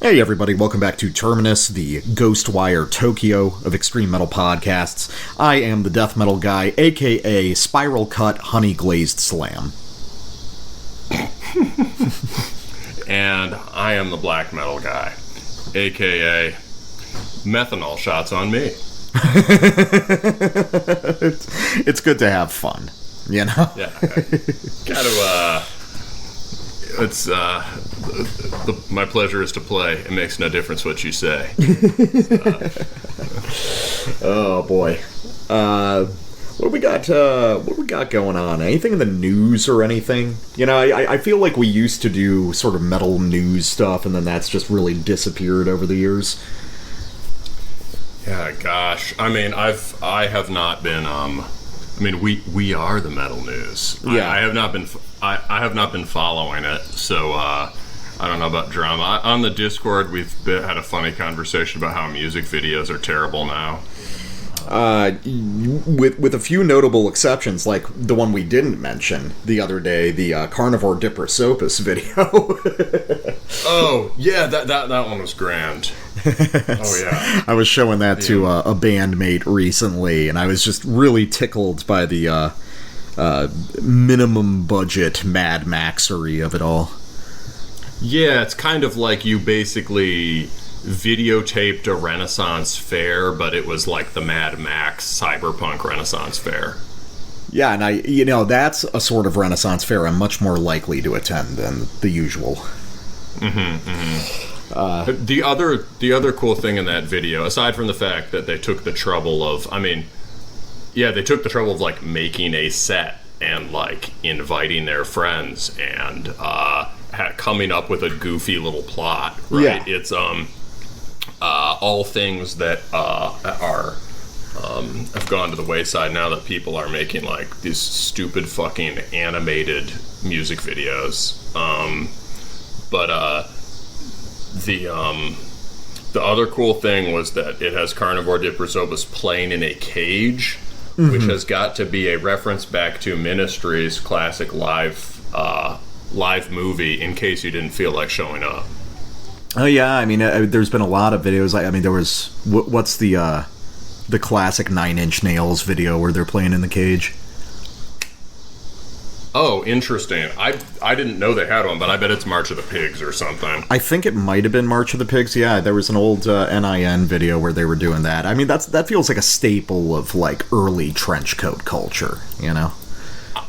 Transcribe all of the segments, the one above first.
Hey everybody, welcome back to Terminus, the Ghostwire Tokyo of extreme metal podcasts. I am the death metal guy, aka Spiral Cut Honey Glazed Slam. And I am the black metal guy, aka methanol shots on me. It's good to have fun, you know? Yeah. It's my pleasure is to play. It makes no difference what you say. Oh boy. What do we got going on? Anything in the news or anything? You know, I feel like we used to do sort of metal news stuff, and then that's just really disappeared over the years. Yeah, gosh. I mean, I have not been. We are the metal news. Yeah. I have not been. I have not been following it, so I don't know about drama. On the Discord, we've had a funny conversation about how music videos are terrible now. With a few notable exceptions, like the one we didn't mention the other day, the Carnivore Diprosopus video. Oh yeah, that one was grand. Oh yeah, I was showing that to a bandmate recently, and I was just really tickled by the minimum budget Mad Maxery of it all. Yeah, it's kind of like you basically videotaped a Renaissance fair, but it was like the Mad Max cyberpunk Renaissance fair. Yeah, and that's a sort of Renaissance fair I'm much more likely to attend than the usual. The other cool thing in that video, aside from the fact that they took the trouble of, they took the trouble of like making a set and like inviting their friends and coming up with a goofy little plot, right? Yeah. It's all things that have gone to the wayside now that people are making like these stupid fucking animated music videos. The other cool thing was that it has Carnivore Diprosopus playing in a cage, which has got to be a reference back to Ministry's classic live movie, in case you didn't feel like showing up. Oh yeah, I mean, there's been a lot of videos. I mean, there was what's the classic Nine Inch Nails video where they're playing in the cage? Oh, interesting. I didn't know they had one, but I bet it's March of the Pigs or something. I think it might have been March of the Pigs. Yeah, there was an old NIN video where they were doing that. I mean, that feels like a staple of like early trench coat culture, you know?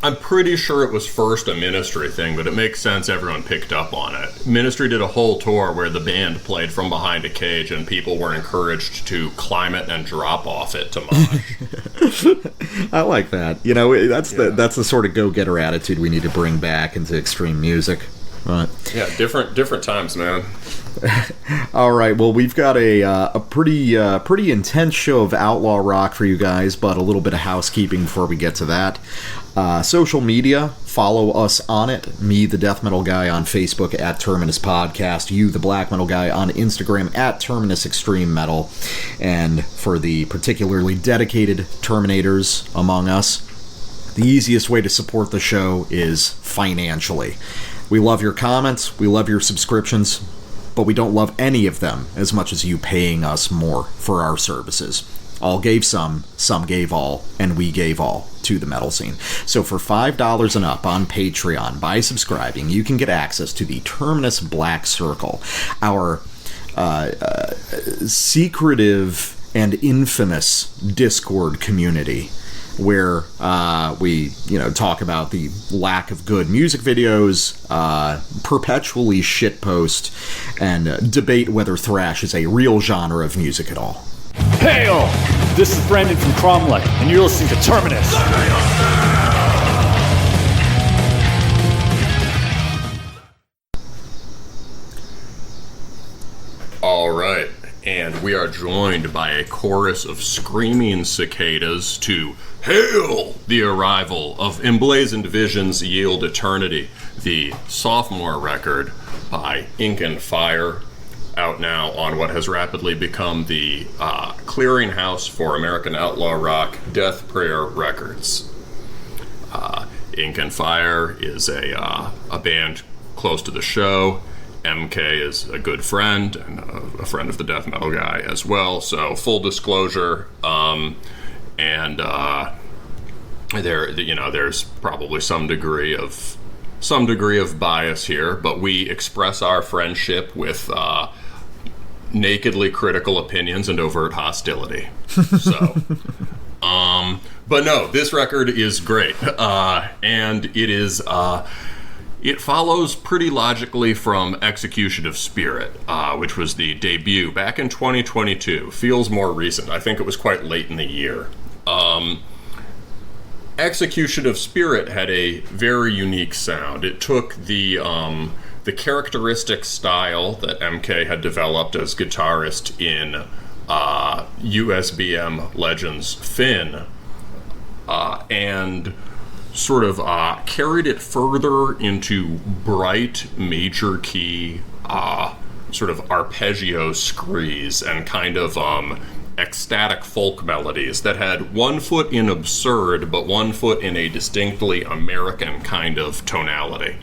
I'm pretty sure it was first a Ministry thing, but it makes sense everyone picked up on it. Ministry did a whole tour where the band played from behind a cage and people were encouraged to climb it and drop off it to mosh. I like that. You know, that's the sort of go-getter attitude we need to bring back into extreme music. Right. Yeah, different times, man. All right, well, we've got a pretty intense show of outlaw rock for you guys, but a little bit of housekeeping before we get to that. Social media, follow us on it. Me, the Death Metal Guy, on Facebook at Terminus Podcast. You, the Black Metal Guy, on Instagram at Terminus Extreme Metal. And for the particularly dedicated Terminators among us, the easiest way to support the show is financially. We love your comments, we love your subscriptions, but we don't love any of them as much as you paying us more for our services. All gave some gave all, and we gave all to the metal scene. So for $5 and up on Patreon, by subscribing, you can get access to the Terminus Black Circle, our secretive and infamous Discord community, where we talk about the lack of good music videos, perpetually shitpost, and debate whether thrash is a real genre of music at all. Hail! This is Brandon from Cromlech, and you're listening to Terminus. All right, and we are joined by a chorus of screaming cicadas to hail the arrival of Emblazoned Visions Yield Eternity, the sophomore record by Ink and Fire, out now on what has rapidly become the clearinghouse for American outlaw rock, Death Prayer Records. Ink and Fire is a band close to the show, MK is a good friend and a friend of the death metal guy as well. So full disclosure, there's probably some degree of bias here, but we express our friendship with nakedly critical opinions and overt hostility. So, but no, this record is great, and it is. It follows pretty logically from Execution of Spirit, which was the debut back in 2022. Feels more recent. I think it was quite late in the year. Execution of Spirit had a very unique sound. It took the characteristic style that MK had developed as guitarist in USBM Legends Finn, and sort of carried it further into bright major key sort of arpeggio screes and kind of ecstatic folk melodies that had one foot in absurd but one foot in a distinctly American kind of tonality.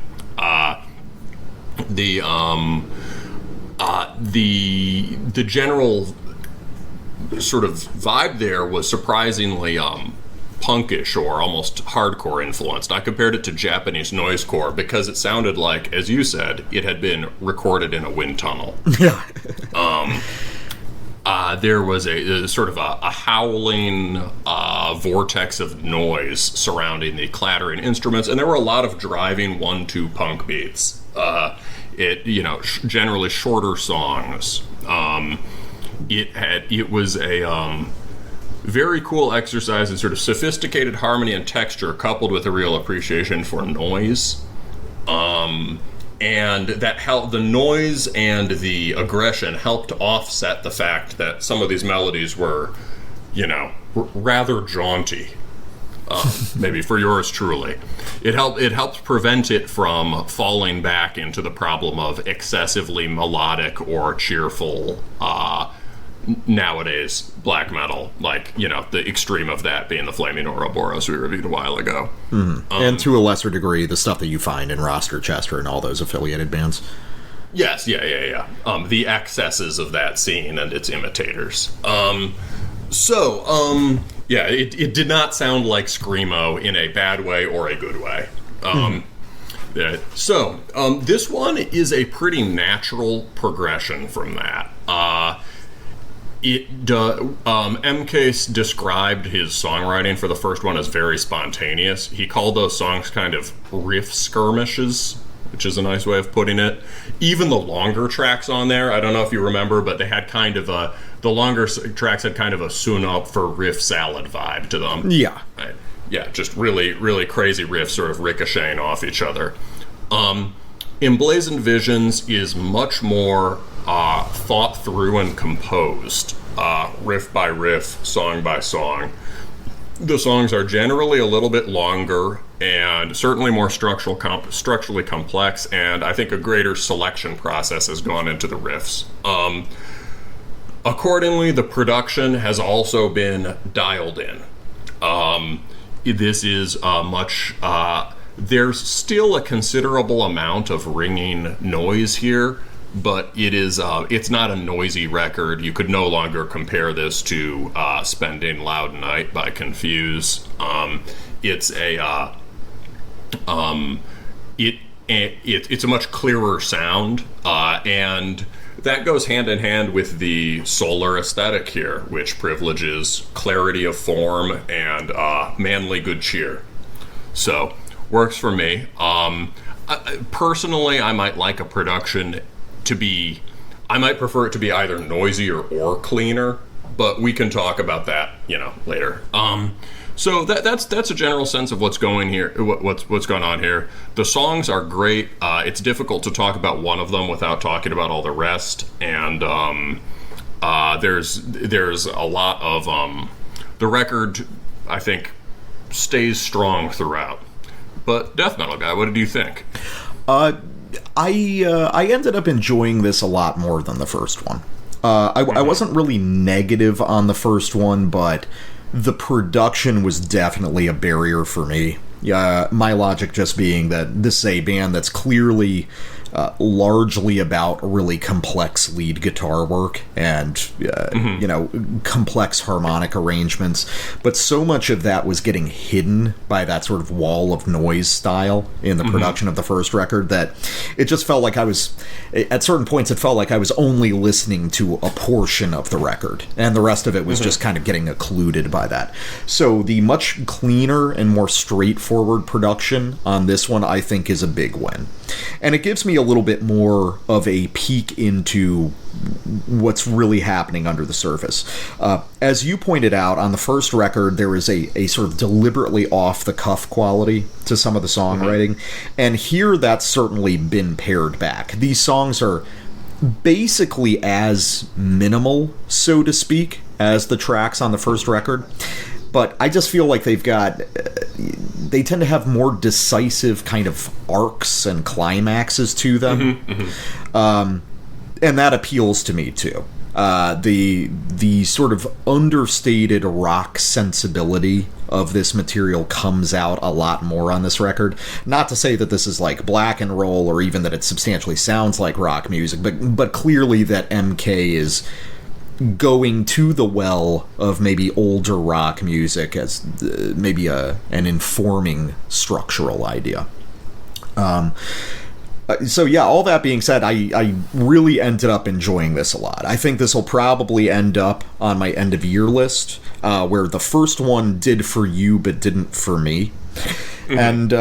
The general sort of vibe there was surprisingly punkish or almost hardcore influenced. I compared it to Japanese noisecore because it sounded like, as you said, it had been recorded in a wind tunnel. Yeah. There was a sort of a howling vortex of noise surrounding the clattering instruments, and there were a lot of driving 1-2 punk beats. Generally shorter songs. It was a very cool exercise in sort of sophisticated harmony and texture, coupled with a real appreciation for noise. And that helped, the noise and the aggression helped offset the fact that some of these melodies were, rather jaunty. Maybe for yours truly. It helped prevent it from falling back into the problem of excessively melodic or cheerful nowadays black metal, like, the extreme of that being the Flaming Ouroboros we reviewed a while ago. Mm-hmm. And to a lesser degree, the stuff that you find in Roster Chester and all those affiliated bands. Yes, yeah. The excesses of that scene and its imitators. It did not sound like Screamo in a bad way or a good way. This one is a pretty natural progression from that. MK described his songwriting for the first one as very spontaneous. He called those songs kind of riff skirmishes, which is a nice way of putting it. Even the longer tracks on there, I don't know if you remember, but they had kind of the longer tracks had kind of a soon-up for riff salad vibe to them. Yeah. Right? Yeah, just really, really crazy riffs sort of ricocheting off each other. Emblazoned Visions is much more thought through and composed, riff by riff, song by song. The songs are generally a little bit longer and certainly more structurally complex, and I think a greater selection process has gone into the riffs. Accordingly, the production has also been dialed in. This is there's still a considerable amount of ringing noise here, but it's not a noisy record. You could no longer compare this to Spending Loud Night by Confuse. It's a much clearer sound, and that goes hand in hand with the Solar aesthetic here, which privileges clarity of form and manly good cheer. So, works for me. Personally, I might like a production I might prefer it to be either noisier or cleaner, but we can talk about that, later. So that's a general sense of what's going here. What's going on here. The songs are great. It's difficult to talk about one of them without talking about all the rest. And there's a lot of the record, I think, stays strong throughout. But Death Metal Guy, what did you think? I ended up enjoying this a lot more than the first one. I wasn't really negative on the first one, but the production was definitely a barrier for me. My logic just being that this is a band that's clearly largely about really complex lead guitar work and, complex harmonic arrangements. But so much of that was getting hidden by that sort of wall of noise style in the production of the first record that it just felt like at certain points, it felt like I was only listening to a portion of the record, and the rest of it was just kind of getting occluded by that. So the much cleaner and more straightforward production on this one, I think, is a big win. And it gives me a little bit more of a peek into what's really happening under the surface. As you pointed out, on the first record, there is a sort of deliberately off-the-cuff quality to some of the songwriting, and here that's certainly been pared back. These songs are basically as minimal, so to speak, as the tracks on the first record, but I just feel like they tend to have more decisive kind of arcs and climaxes to them. And that appeals to me too. The sort of understated rock sensibility of this material comes out a lot more on this record. Not to say that this is like black and roll or even that it substantially sounds like rock music, but clearly that MK is going to the well of maybe older rock music as maybe an informing structural idea. So yeah, all that being said, I really ended up enjoying this a lot. I think this will probably end up on my end of year list, where the first one did for you but didn't for me. And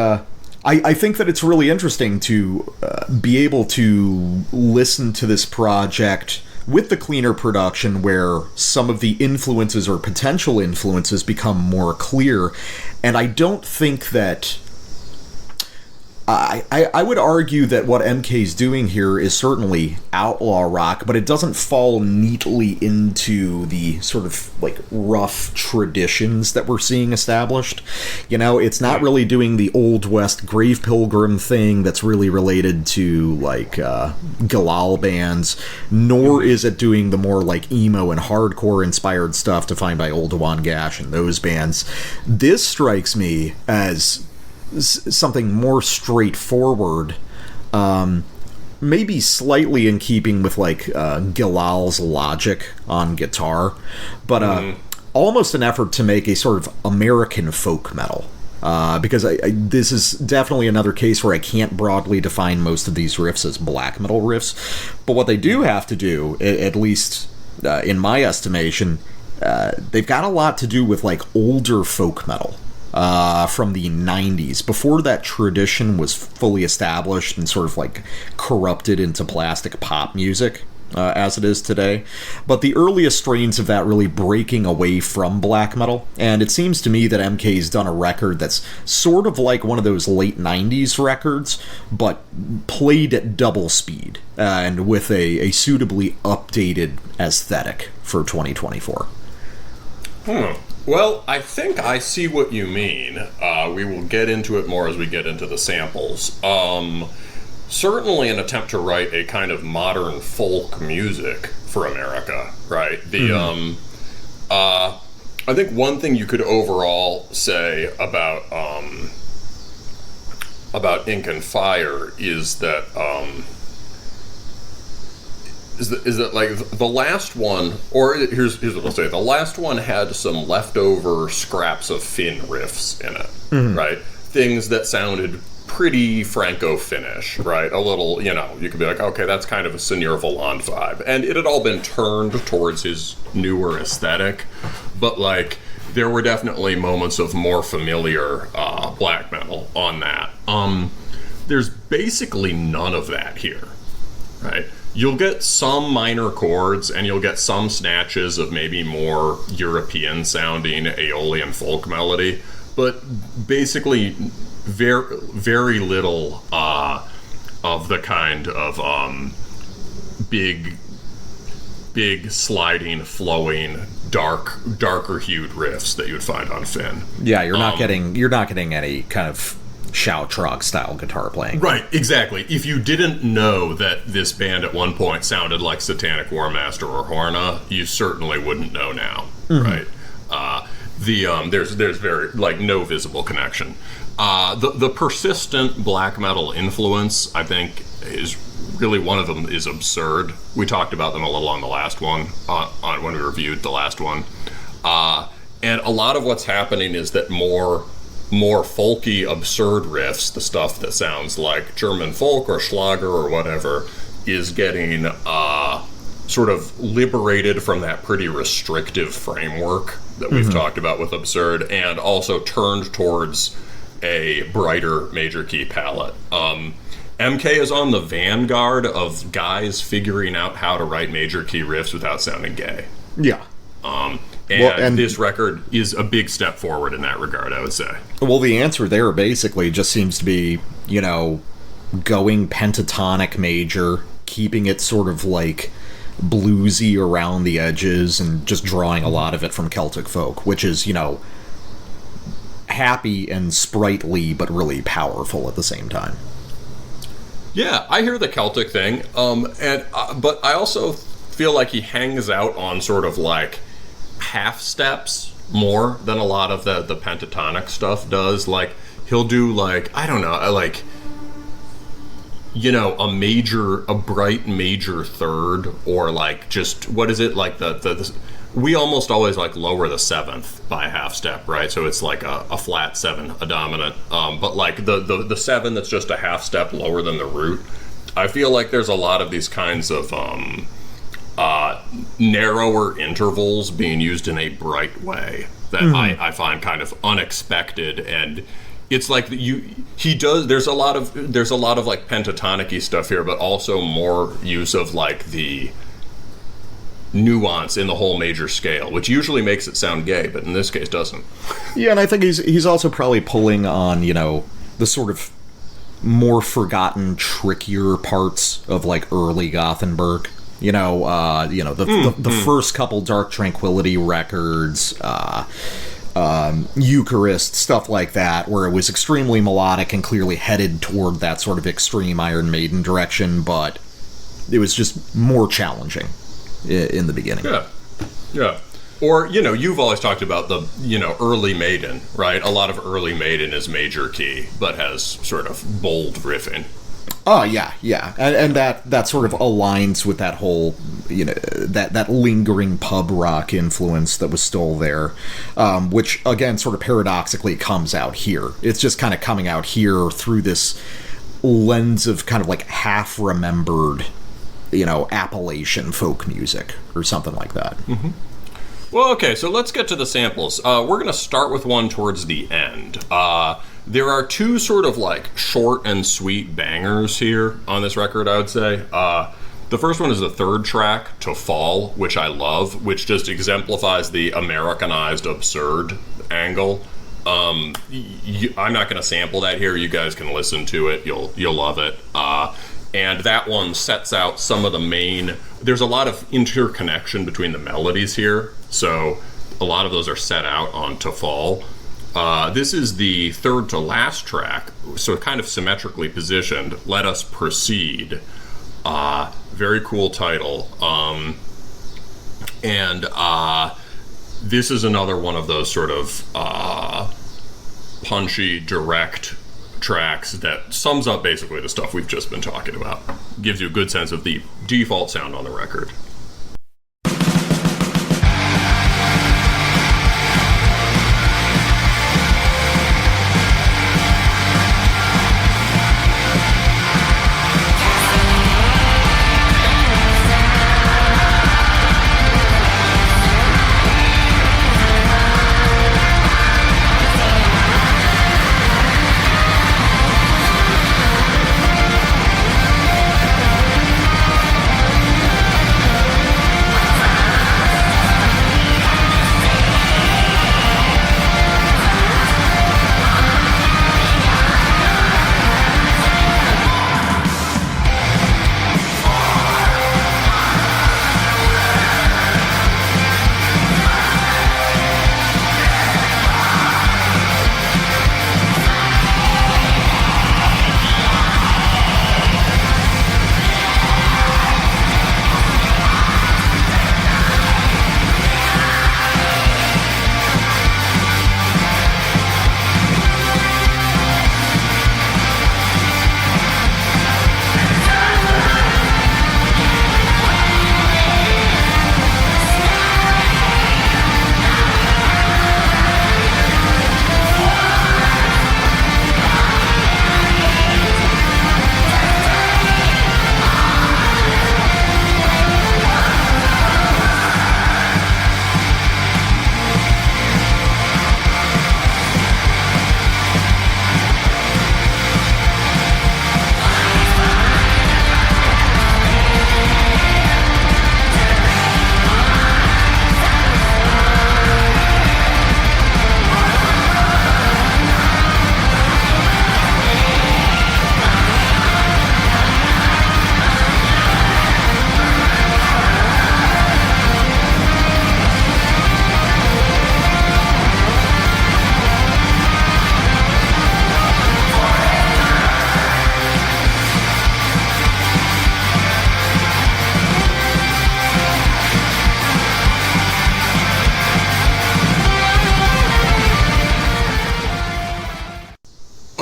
I think that it's really interesting to be able to listen to this project with the cleaner production where some of the influences or potential influences become more clear. And I don't think that... I would argue that what MK's doing here is certainly outlaw rock, but it doesn't fall neatly into the sort of like rough traditions that we're seeing established. You know, it's not really doing the Old West Grave Pilgrim thing that's really related to like Galal bands, nor is it doing the more like emo and hardcore inspired stuff defined by Old Dewan Gash and those bands. This strikes me as something more straightforward, maybe slightly in keeping with like Gilal's logic on guitar, but almost an effort to make a sort of American folk metal. Because this is definitely another case where I can't broadly define most of these riffs as black metal riffs, but what they do have to do, at least in my estimation, they've got a lot to do with like older folk metal. From the 90s, before that tradition was fully established and sort of like corrupted into plastic pop music as it is today. But the earliest strains of that really breaking away from black metal, and it seems to me that MK's done a record that's sort of like one of those late 90s records, but played at double speed and with a suitably updated aesthetic for 2024. Well, I think I see what you mean. We will get into it more as we get into the samples. Certainly an attempt to write a kind of modern folk music for America, right? I think one thing you could overall say about Ink and Fire is that is that like the last one, or here's what I'll say. The last one had some leftover scraps of Finn riffs in it, right? Things that sounded pretty Franco-Finnish, right? A little, you could be like, okay, that's kind of a Seigneur Voland vibe. And it had all been turned towards his newer aesthetic, but like there were definitely moments of more familiar black metal on that. There's basically none of that here, right? You'll get some minor chords, and you'll get some snatches of maybe more European-sounding Aeolian folk melody, but basically very, very little of the kind of big, sliding, flowing, darker hued riffs that you would find on Finn. Yeah, you're not getting any kind of Shoutrog style guitar playing. Right, exactly. If you didn't know that this band at one point sounded like Satanic War Master or Horna, you certainly wouldn't know now, right? There's very like no visible connection. The persistent black metal influence, I think, is really one of them is absurd. We talked about them a little on the last one, on when we reviewed the last one. And a lot of what's happening is that more folky, absurd riffs, the stuff that sounds like German folk or Schlager or whatever, is getting sort of liberated from that pretty restrictive framework that we've talked about with absurd, and also turned towards a brighter major key palette. MK is on the vanguard of guys figuring out how to write major key riffs without sounding gay. Yeah. And this record is a big step forward in that regard, I would say. Well, the answer there basically just seems to be, you know, going pentatonic major, keeping it sort of like bluesy around the edges, and just drawing a lot of it from Celtic folk, which is, you know, happy and sprightly, but really powerful at the same time. Yeah, I hear the Celtic thing, but I also feel like he hangs out on sort of like half steps more than a lot of the pentatonic stuff does. Like, he'll do like, I don't know, like, you know, a bright major third, or like just, what is it, like the we almost always like lower the seventh by a half step, right? So it's like a flat seven, a dominant, but like the seven that's just a half step lower than the root. I feel like there's a lot of these kinds of narrower intervals being used in a bright way that I find kind of unexpected, and it's like he does. There's a lot of like pentatonic-y stuff here, but also more use of like the nuance in the whole major scale, which usually makes it sound gay, but in this case doesn't. Yeah, and I think he's also probably pulling on, you know, the sort of more forgotten, trickier parts of like early Gothenburg. You know, the first couple Dark Tranquility records, Eucharist, stuff like that, where it was extremely melodic and clearly headed toward that sort of extreme Iron Maiden direction, but it was just more challenging in the beginning. Yeah. Or, you know, you've always talked about the, you know, early Maiden, right? A lot of early Maiden is major key, but has sort of bold riffing. Oh, yeah. And that sort of aligns with that whole, you know, that lingering pub rock influence that was still there, which, again, sort of paradoxically comes out here. It's just kind of coming out here through this lens of kind of like half-remembered, you know, Appalachian folk music or something like that. Mm-hmm. Well, okay, so let's get to the samples. We're going to start with one towards the end. There are two sort of like short and sweet bangers here on this record, I would say. The first one is the third track, To Fall, which I love, which just exemplifies the Americanized absurd angle. I'm not going to sample that here. You guys can listen to it. You'll love it. And that one sets out some of the main... There's a lot of interconnection between the melodies here, so a lot of those are set out on To Fall. This is the third to last track, so kind of symmetrically positioned. Let Us Proceed. Very cool title. And this is another one of those sort of punchy, direct tracks that sums up basically the stuff we've just been talking about. Gives you a good sense of the default sound on the record.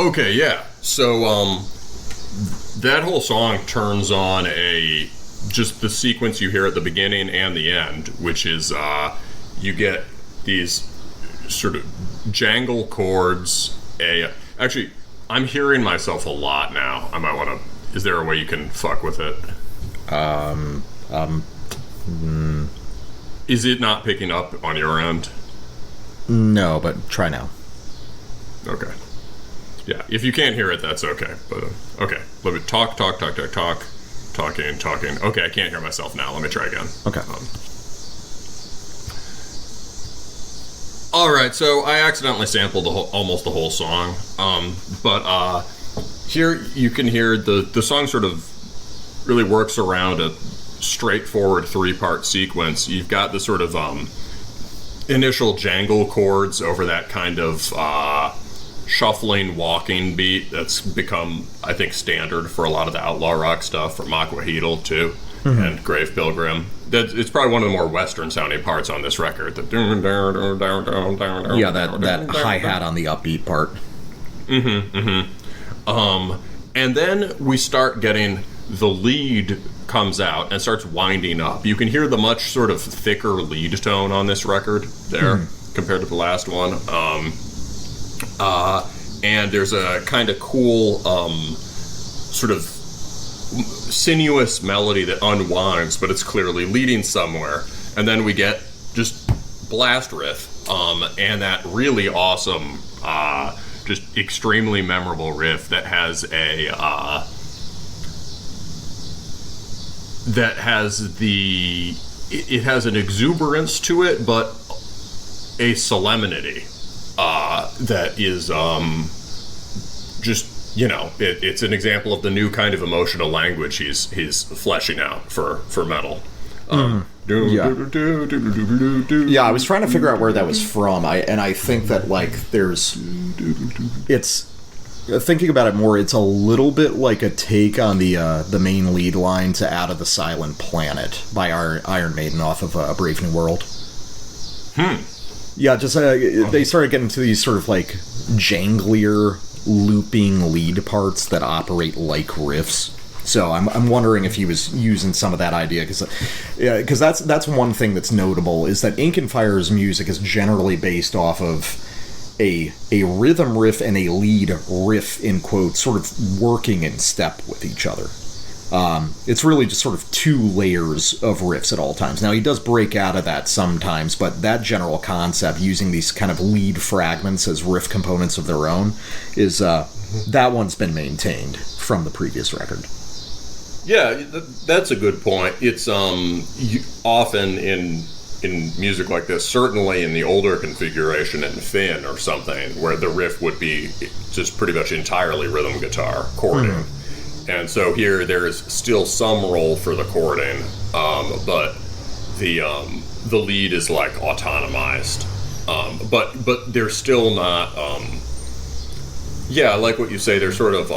Okay, yeah. So, that whole song turns on just the sequence you hear at the beginning and the end, which is, you get these sort of jangle chords. Actually, I'm hearing myself a lot now. I might want to... Is there a way you can fuck with it? Is it not picking up on your end? No, but try now. Okay. Yeah, if you can't hear it, that's okay. But okay, let me talk. Talking. Okay, I can't hear myself now. Let me try again. Okay. All right, so I accidentally sampled almost the whole song, but here you can hear the song sort of really works around a straightforward 3-part sequence. You've got the sort of initial jangle chords over that kind of shuffling, walking beat that's become, I think, standard for a lot of the outlaw rock stuff from Heidel too, and Grave Pilgrim. It's probably one of the more Western sounding parts on this record. That hi-hat on the upbeat part. And then we start getting the lead comes out and starts winding up. You can hear the much sort of thicker lead tone on this record there compared to the last one. And there's a kind of cool sort of sinuous melody that unwinds, but it's clearly leading somewhere. And then we get just blast riff, and that really awesome, just extremely memorable riff that has it has an exuberance to it, but a solemnity that is just, it's an example of the new kind of emotional language he's fleshing out for metal. I was trying to figure out where that was from. I think that thinking about it more, it's a little bit like a take on the main lead line to "Out of the Silent Planet" by Iron Maiden off of Brave New World. Yeah, just they started getting to these sort of janglier, looping lead parts that operate like riffs. So I'm wondering if he was using some of that idea, because that's one thing that's notable, is that Ink and Fire's music is generally based off of a rhythm riff and a lead riff, in quotes, sort of working in step with each other. It's really just sort of two layers of riffs at all times. Now, he does break out of that sometimes, but that general concept, using these kind of lead fragments as riff components of their own, is that one's been maintained from the previous record. Yeah, that's a good point. It's often in music like this, certainly in the older configuration in Finn or something, where the riff would be just pretty much entirely rhythm guitar chording. And so here there's still some role for the chording, but the lead is autonomized. But they're still not like what you say, they're sort of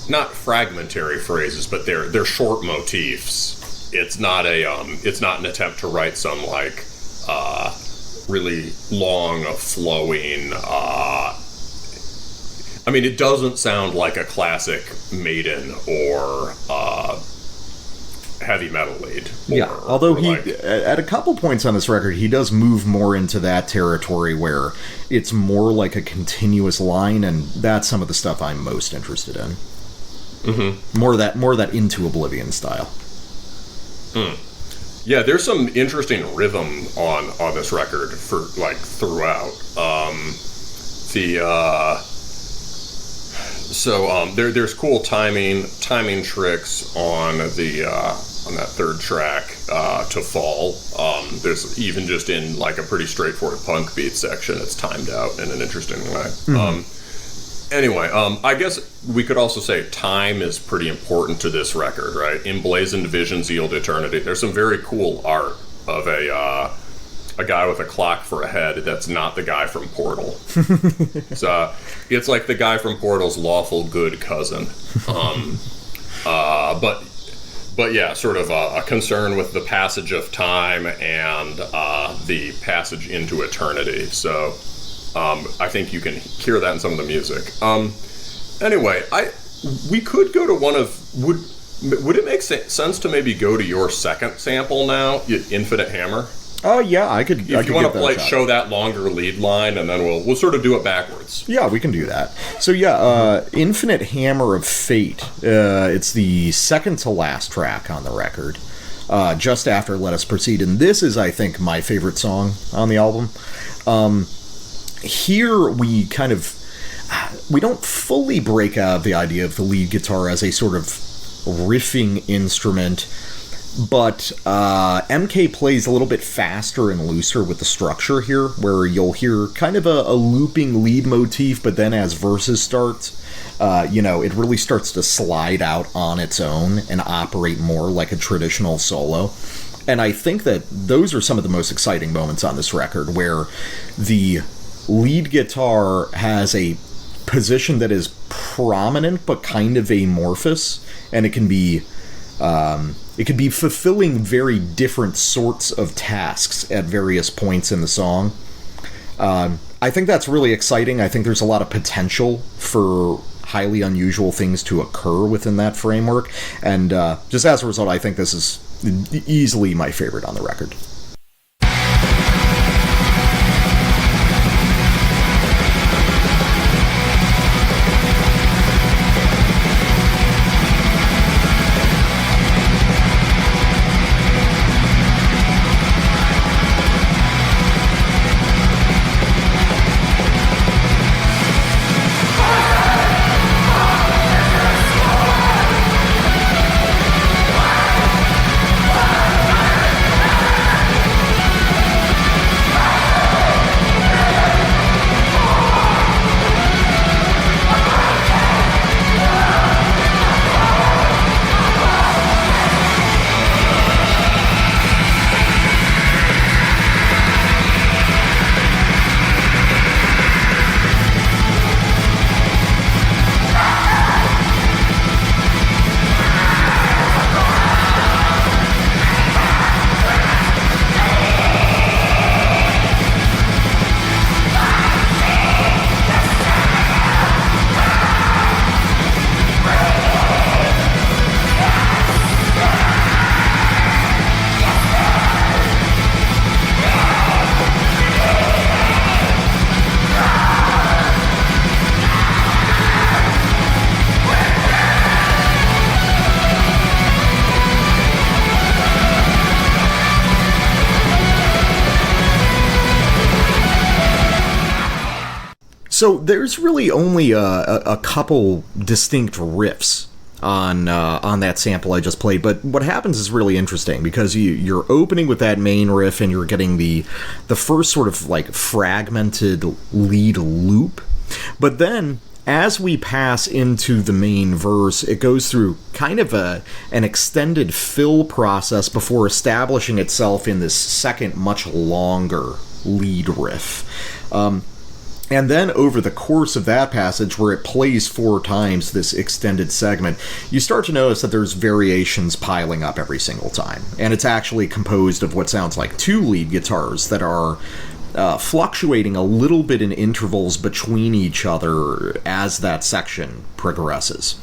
not fragmentary phrases, but they're short motifs. It's not an attempt to write some really long flowing. It doesn't sound like a classic Maiden or heavy metal lead. Although at a couple points on this record, he does move more into that territory where it's more like a continuous line, and that's some of the stuff I'm most interested in. More of that Into Oblivion style. Yeah, there's some interesting rhythm on this record for throughout. There's cool timing tricks on that third track, To Fall. There's even just in a pretty straightforward punk beat section, it's timed out in an interesting way. Anyway, I guess we could also say time is pretty important to this record, right? Emblazoned Visions Yield Eternity. There's some very cool art of a guy with a clock for a head that's not the guy from Portal. It's like the guy from Portal's lawful good cousin. But yeah, sort of a concern with the passage of time and the passage into eternity. So I think you can hear that in some of the music. Anyway, we could go to one of... Would it make sense to maybe go to your second sample now, Infinite Hammer? Oh, yeah, I could. If you want to show that longer lead line, and then we'll sort of do it backwards. Yeah, we can do that. So yeah, Infinite Hammer of Fate. It's the second to last track on the record, just after Let Us Proceed, and this is, I think, my favorite song on the album. Here we we don't fully break out the idea of the lead guitar as a sort of riffing instrument. But MK plays a little bit faster and looser with the structure here, where you'll hear kind of a looping lead motif, but then as verses start, it really starts to slide out on its own and operate more like a traditional solo. And I think that those are some of the most exciting moments on this record, where the lead guitar has a position that is prominent but kind of amorphous, and it can be fulfilling very different sorts of tasks at various points in the song. I think that's really exciting. I think there's a lot of potential for highly unusual things to occur within that framework. And just as a result, I think this is easily my favorite on the record. So there's really only a couple distinct riffs on that sample I just played, but what happens is really interesting, because you're opening with that main riff and you're getting the first sort of like fragmented lead loop, but then as we pass into the main verse, it goes through kind of an extended fill process before establishing itself in this second, much longer lead riff. And then over the course of that passage, where it plays 4 times this extended segment, you start to notice that there's variations piling up every single time. And it's actually composed of what sounds like 2 lead guitars that are fluctuating a little bit in intervals between each other as that section progresses.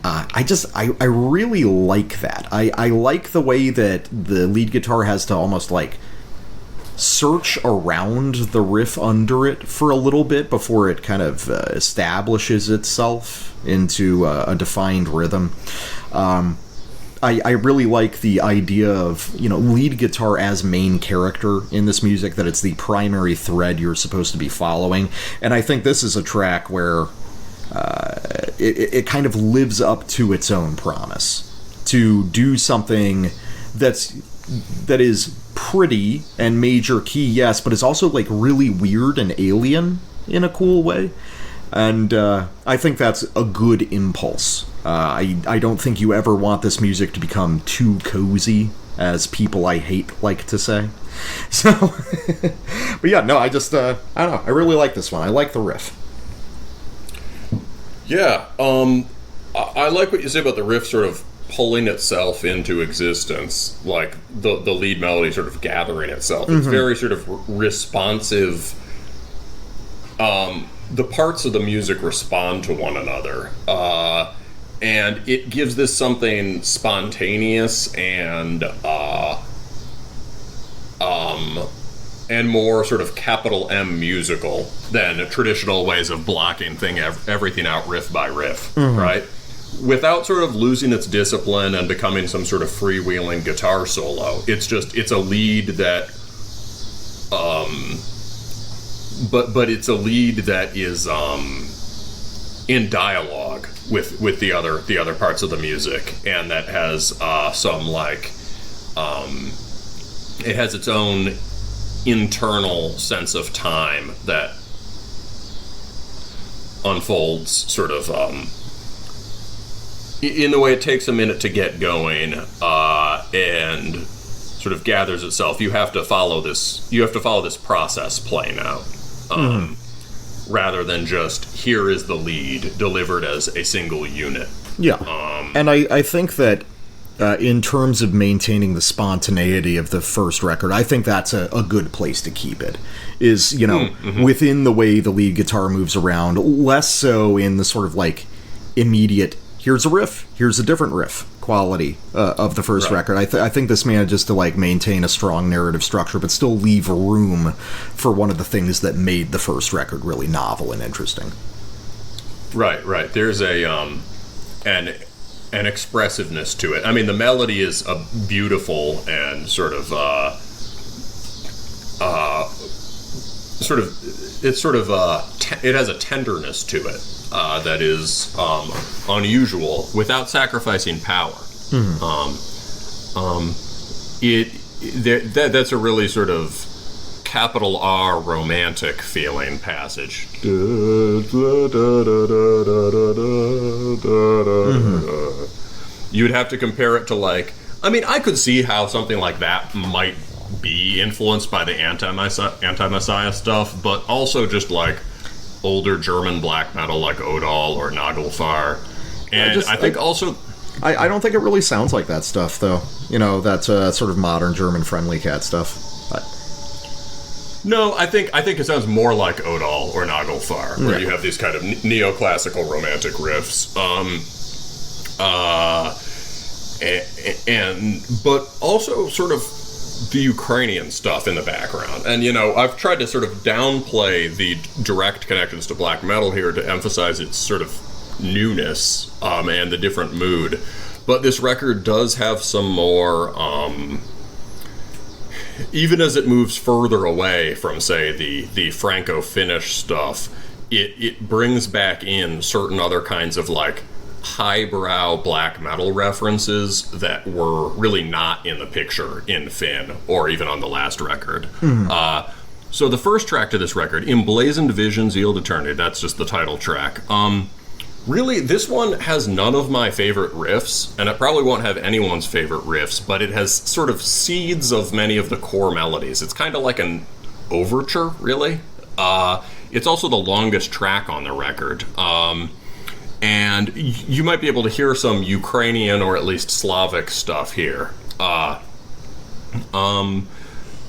I really like that. I like the way that the lead guitar has to almost like search around the riff under it for a little bit before it kind of establishes itself into a defined rhythm. I really like the idea of, lead guitar as main character in this music, that it's the primary thread you're supposed to be following. And I think this is a track where it kind of lives up to its own promise to do something that is pretty and major key, yes, but it's also like really weird and alien in a cool way. And I think that's a good impulse. I don't think you ever want this music to become too cozy, as people I hate like to say. So, but yeah, no, I don't know. I really like this one. I like the riff. Yeah, I like what you say about the riff sort of pulling itself into existence, like the lead melody sort of gathering itself. It's very sort of responsive the parts of the music respond to one another, and it gives this something spontaneous and more sort of capital M musical than traditional ways of blocking everything out riff by riff, right? Without sort of losing its discipline and becoming some sort of freewheeling guitar solo. It's a lead that, but it's a lead that is in dialogue with the other parts of the music, and that has some like it has its own internal sense of time that unfolds sort of in the way it takes a minute to get going and sort of gathers itself. You have to follow this process playing out rather than just here is the lead delivered as a single unit. Yeah. And I think that in terms of maintaining the spontaneity of the first record, I think that's a good place to keep it. Is, within the way the lead guitar moves around, less so in the sort of like immediate, here's a riff, here's a different riff quality of the first record. I think this manages to like maintain a strong narrative structure, but still leave room for one of the things that made the first record really novel and interesting. Right. There's an expressiveness to it. I mean, the melody is a beautiful and it has a tenderness to it that is unusual without sacrificing power. That's a really sort of capital R romantic feeling passage. You'd have to compare it to I could see how something like that might be influenced by the anti-Messiah stuff, but also just like older German black metal like Odal or Nagelfar. And I think also... I don't think it really sounds like that stuff, though. That's sort of modern German friendly cat stuff. No, I think it sounds more like Odal or Nagelfar, where you have these kind of neoclassical romantic riffs. But also sort of the Ukrainian stuff in the background. And, I've tried to sort of downplay the direct connections to black metal here to emphasize its sort of newness and the different mood. But this record does have some more... even as it moves further away from, say, the Franco-Finnish stuff, it brings back in certain other kinds of, like, highbrow black metal references that were really not in the picture in Finn, or even on the last record. So the first track to this record, Emblazoned Visions, Yield Eternity, that's just the title track. Really, this one has none of my favorite riffs, and it probably won't have anyone's favorite riffs, but it has sort of seeds of many of the core melodies. It's kind of like an overture, really. It's also the longest track on the record. And you might be able to hear some Ukrainian or at least Slavic stuff here.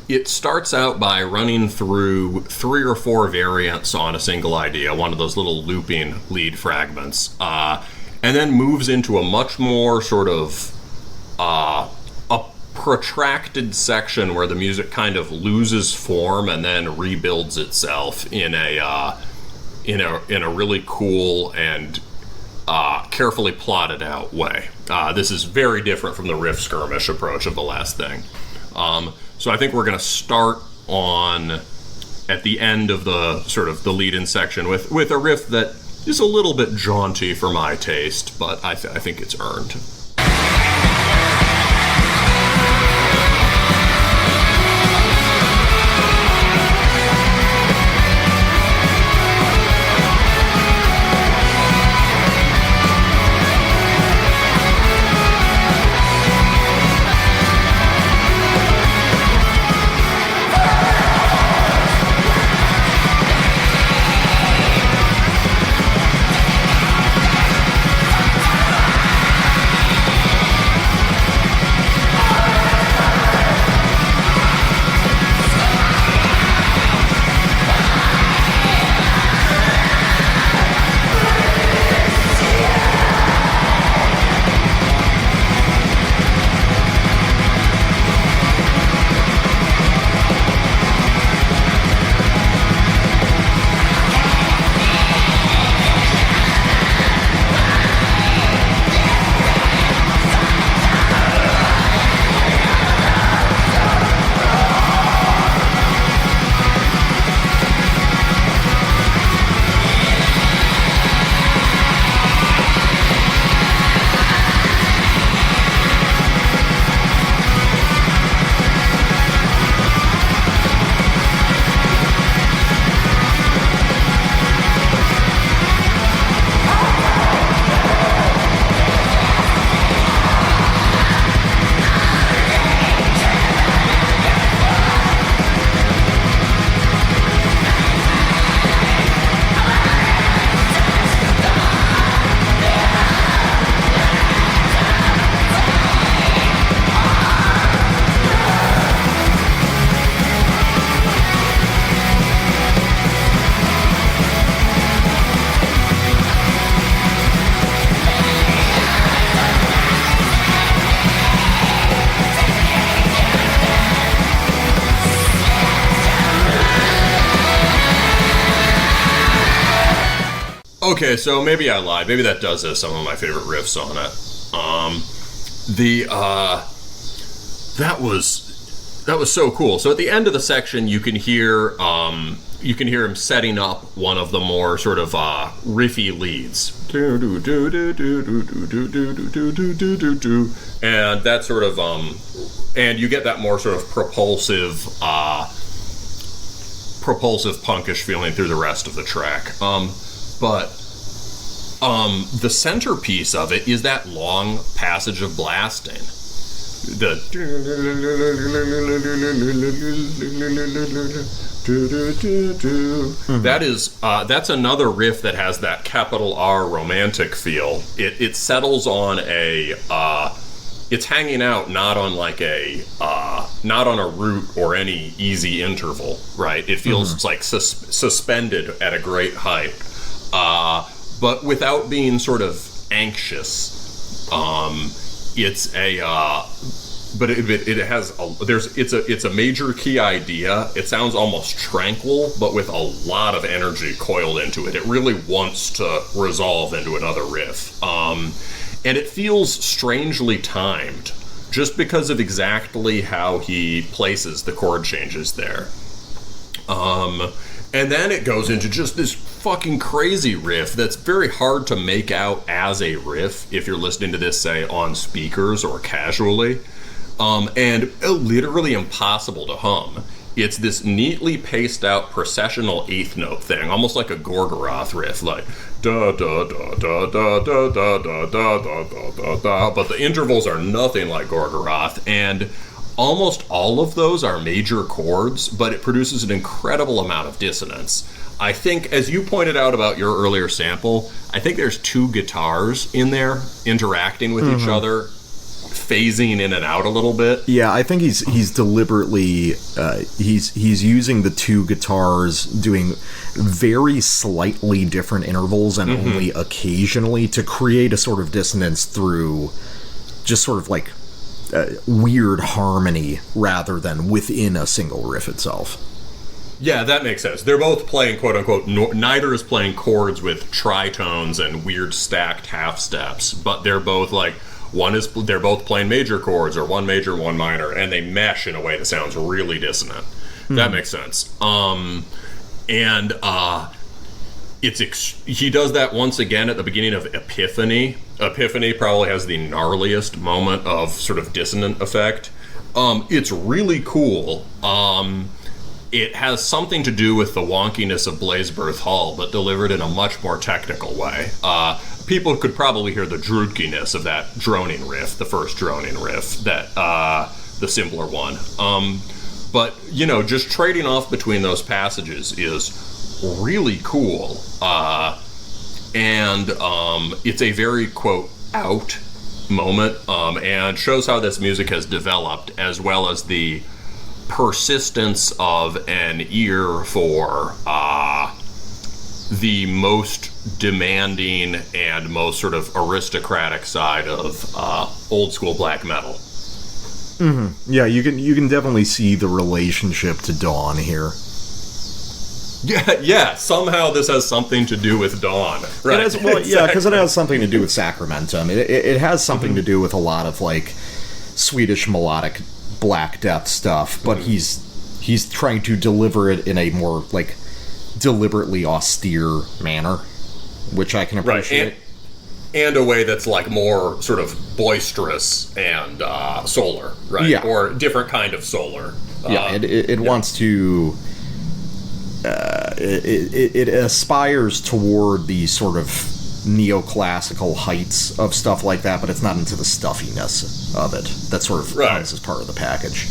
It starts out by running through 3 or 4 variants on a single idea, one of those little looping lead fragments, and then moves into a much more sort of a protracted section where the music kind of loses form and then rebuilds itself in a really cool and carefully plotted out way. This is very different from the riff skirmish approach of the last thing. So I think we're going to start at the end of the sort of the lead-in section with a riff that is a little bit jaunty for my taste, but I think it's earned. Okay, so maybe I lied. Maybe that does have some of my favorite riffs on it. That was so cool. So at the end of the section, you can hear him setting up one of the more sort of riffy leads, and that sort of and you get that more sort of propulsive punkish feeling through the rest of the track. But the centerpiece of it is that long passage of blasting. That's another riff that has that capital R romantic feel. It settles on it's hanging out not on a root or any easy interval, right? It feels like suspended at a great height, but without being sort of anxious. It's a major key idea. It sounds almost tranquil, but with a lot of energy coiled into it. It really wants to resolve into another riff. And it feels strangely timed, just because of exactly how he places the chord changes there. And then it goes into just this fucking crazy riff that's very hard to make out as a riff if you're listening to this, say, on speakers or casually. And literally impossible to hum. It's this neatly paced out processional eighth note thing, almost like a Gorgoroth riff, like da da da da da da da da da da da da. But the intervals are nothing like Gorgoroth, and almost all of those are major chords, but it produces an incredible amount of dissonance. I think, as you pointed out about your earlier sample, I think there's two guitars in there interacting with each other, phasing in and out a little bit. Yeah, I think he's deliberately he's using the two guitars, doing very slightly different intervals and only occasionally to create a sort of dissonance through just sort of like weird harmony rather than within a single riff itself. Yeah, that makes sense. They're both playing, quote-unquote, neither is playing chords with tritones and weird stacked half steps, but they're both like, they're both playing major chords, or one major, one minor, and they mesh in a way that sounds really dissonant. That makes sense. He does that once again at the beginning of Epiphany. Epiphany probably has the gnarliest moment of sort of dissonant effect. It's really cool. It has something to do with the wonkiness of Blazebirth Hall, but delivered in a much more technical way. People could probably hear the droodkiness of that droning riff, the first droning riff, that the simpler one. But, just trading off between those passages is really cool. And it's a very, quote, out moment, and shows how this music has developed, as well as the persistence of an ear for the most demanding and most sort of aristocratic side of old school black metal. Yeah, you can definitely see the relationship to Dawn here. Yeah. Somehow this has something to do with Dawn, right? Yeah, because it has something to do with Sacramentum. It has something to do with a lot of like Swedish melodic Black Death stuff, but he's trying to deliver it in a more like deliberately austere manner, which I can appreciate. Right. And a way that's like more sort of boisterous and solar, right? Yeah. Or different kind of solar. It wants to. It aspires toward the sort of neoclassical heights of stuff like that, but it's not into the stuffiness of it. That sort of comes as part of the package.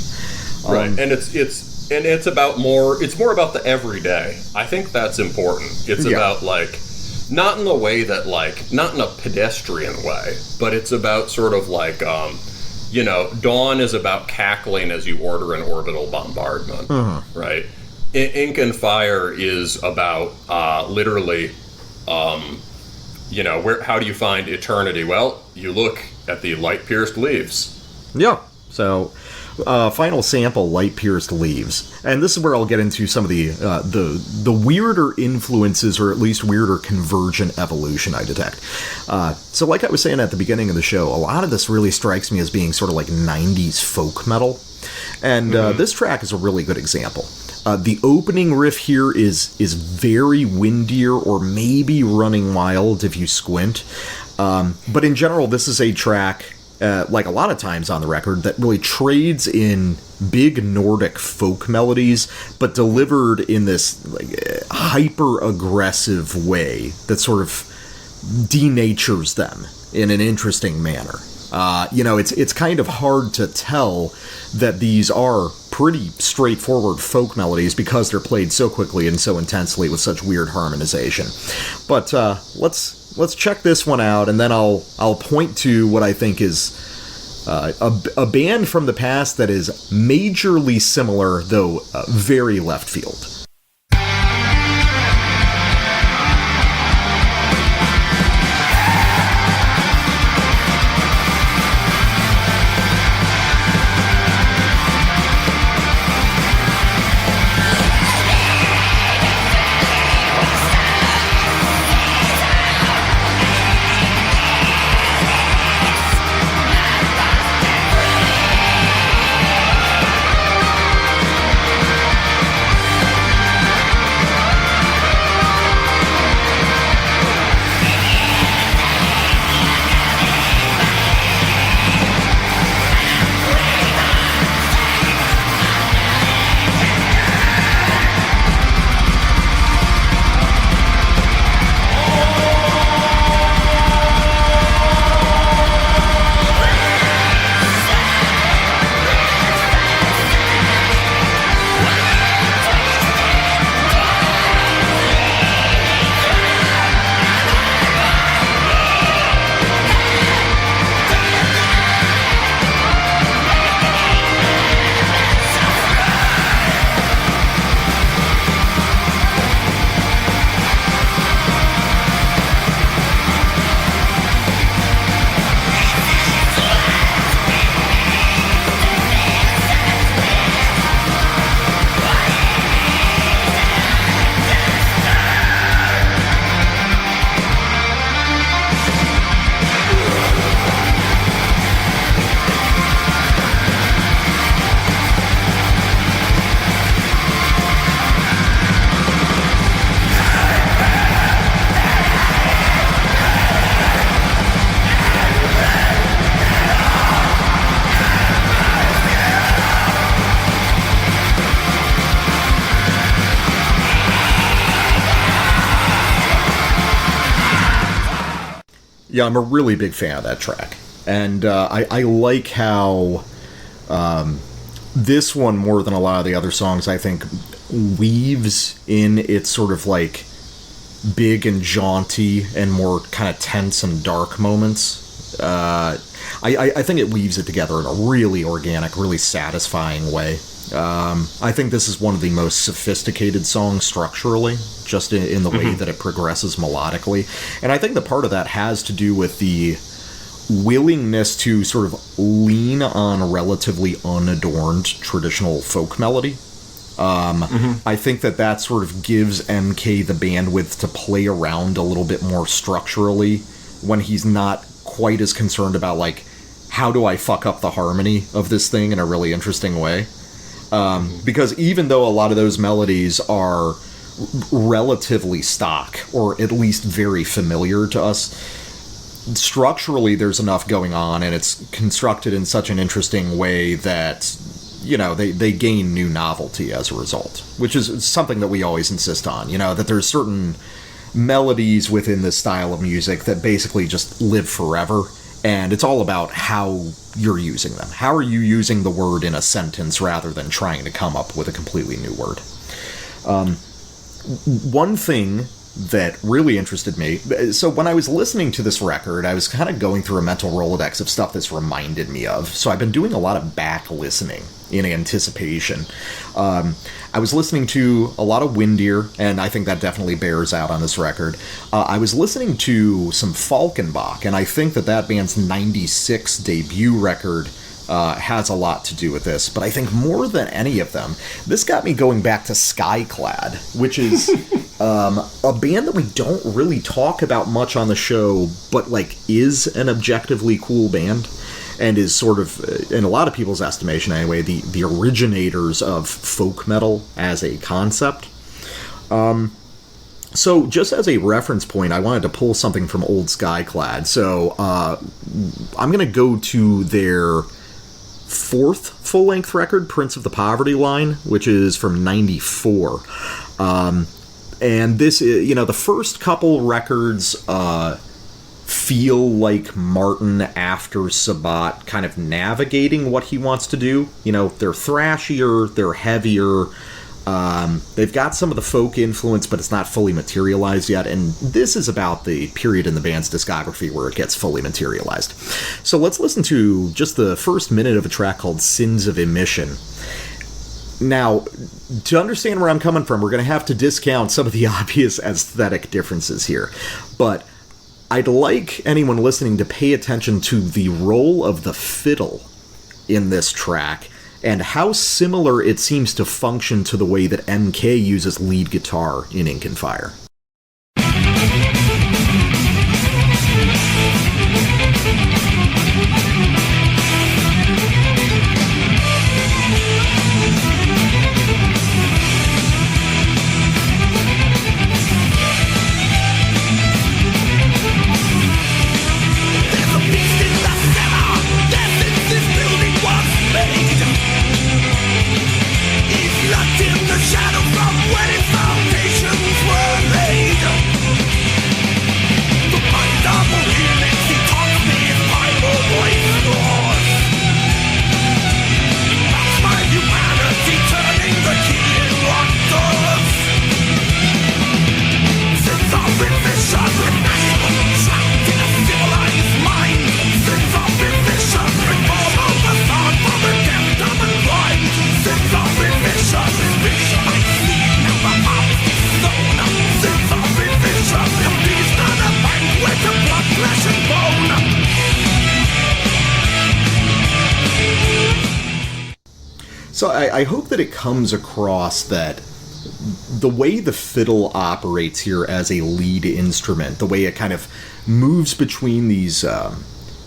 Right, and it's about more. It's more about the everyday. I think that's important. It's about like, not in the way that like, not in a pedestrian way, but it's about sort of like, Dawn is about cackling as you order an orbital bombardment, right? Ink and Fire is about literally, how do you find eternity? Well, you look at the light-pierced leaves. Yeah. So, final sample, Light Pierced Leaves. And this is where I'll get into some of the weirder influences, or at least weirder convergent evolution I detect. So like I was saying at the beginning of the show, a lot of this really strikes me as being sort of like 90s folk metal. And this track is a really good example. The opening riff here is very windier, or maybe running wild if you squint. But in general, this is a track, like a lot of times on the record, that really trades in big Nordic folk melodies, but delivered in this hyper-aggressive way that sort of denatures them in an interesting manner. It's kind of hard to tell that these are pretty straightforward folk melodies because they're played so quickly and so intensely with such weird harmonization. But let's check this one out, and then I'll point to what I think is a band from the past that is majorly similar, though very left field. Yeah, I'm a really big fan of that track. And I like how this one, more than a lot of the other songs, I think, weaves in its sort of like big and jaunty and more kind of tense and dark moments. I think it weaves it together in a really organic, really satisfying way. I think this is one of the most sophisticated songs structurally, just in the way that it progresses melodically. And I think the part of that has to do with the willingness to sort of lean on relatively unadorned traditional folk melody. I think that sort of gives MK the bandwidth to play around a little bit more structurally when he's not quite as concerned about, like, how do I fuck up the harmony of this thing in a really interesting way. Because even though a lot of those melodies are relatively stock, or at least very familiar to us, structurally there's enough going on, and it's constructed in such an interesting way that, you know, they gain new novelty as a result, which is something that we always insist on, you know, that there's certain melodies within this style of music that basically just live forever, and it's all about how you're using them. How are you using the word in a sentence rather than trying to come up with a completely new word? One thing that really interested me, so when I was listening to this record, I was kind of going through a mental Rolodex of stuff this reminded me of, so I've been doing a lot of back listening in anticipation. I was listening to a lot of Windeer, and I think that definitely bears out on this record. I was listening to some Falkenbach, and I think that band's 96 debut record has a lot to do with this, but I think more than any of them, this got me going back to Skyclad, which is a band that we don't really talk about much on the show, but like is an objectively cool band, and is sort of, in a lot of people's estimation anyway, the originators of folk metal as a concept. So, just as a reference point, I wanted to pull something from old Skyclad. So, I'm going to go to their fourth full-length record, Prince of the Poverty Line, which is from '94. And this is, the first couple records feel like Martin after Sabbat kind of navigating what he wants to do. They're thrashier, they're heavier. They've got some of the folk influence, but it's not fully materialized yet, and this is about the period in the band's discography where it gets fully materialized. So let's listen to just the first minute of a track called Sins of Emission. Now, to understand where I'm coming from, we're going to have to discount some of the obvious aesthetic differences here, but I'd like anyone listening to pay attention to the role of the fiddle in this track, and how similar it seems to function to the way that MK uses lead guitar in Ink and Fire. So I hope that it comes across that the way the fiddle operates here as a lead instrument, the way it kind of moves between these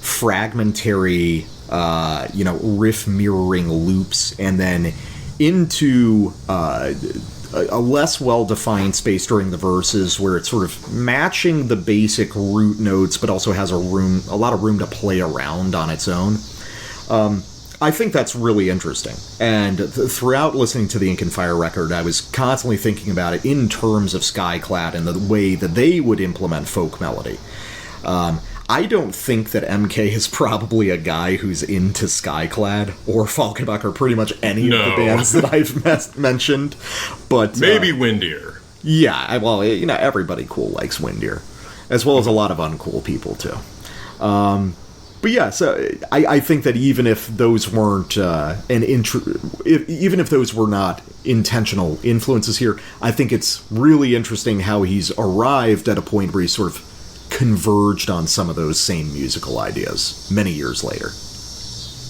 fragmentary, riff mirroring loops, and then into a less well-defined space during the verses where it's sort of matching the basic root notes, but also has a lot of room to play around on its own. I think that's really interesting. And throughout listening to the Ink and Fire record, I was constantly thinking about it in terms of Skyclad and the way that they would implement folk melody. I don't think that MK is probably a guy who's into Skyclad or Falkenbach or pretty much any of the bands that I've mentioned. But maybe Windier. Yeah, well, everybody cool likes Windier, as well as a lot of uncool people too. But yeah, so I think that even if those weren't even if those were not intentional influences here, I think it's really interesting how he's arrived at a point where he's sort of converged on some of those same musical ideas many years later.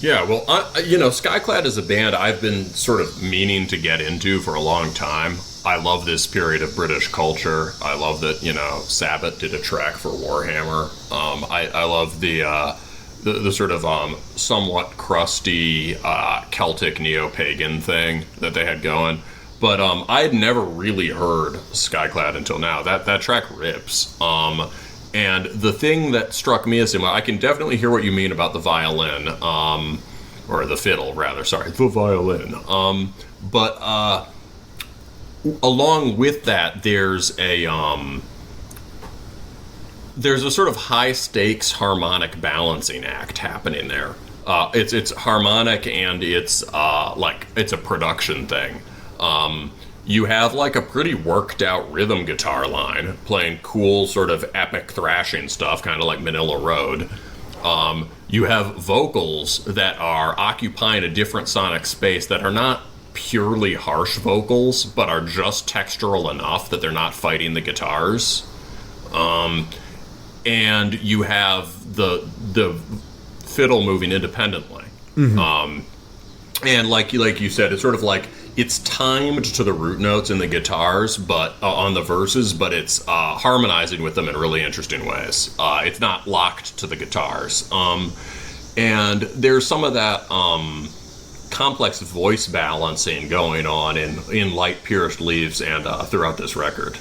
Yeah, well, Skyclad is a band I've been sort of meaning to get into for a long time. I love this period of British culture. I love that, Sabbath did a track for Warhammer. I love the sort of somewhat crusty Celtic neo-pagan thing that they had going. But I had never really heard Skyclad until now. That track rips. And the thing that struck me as similar, I can definitely hear what you mean about the violin, or the fiddle, rather. Sorry, the violin. But along with that, there's a sort of high-stakes harmonic balancing act happening there. It's harmonic, and it's it's a production thing. You have like a pretty worked out rhythm guitar line playing cool sort of epic thrashing stuff, kind of like Manila Road. You have vocals that are occupying a different sonic space that are not purely harsh vocals, but are just textural enough that they're not fighting the guitars. And you have the fiddle moving independently. And like you said, it's sort of like it's timed to the root notes in the guitars, but on the verses, but it's harmonizing with them in really interesting ways. It's not locked to the guitars, and there's some of that complex voice balancing going on in Light Pierced Leaves and throughout this record.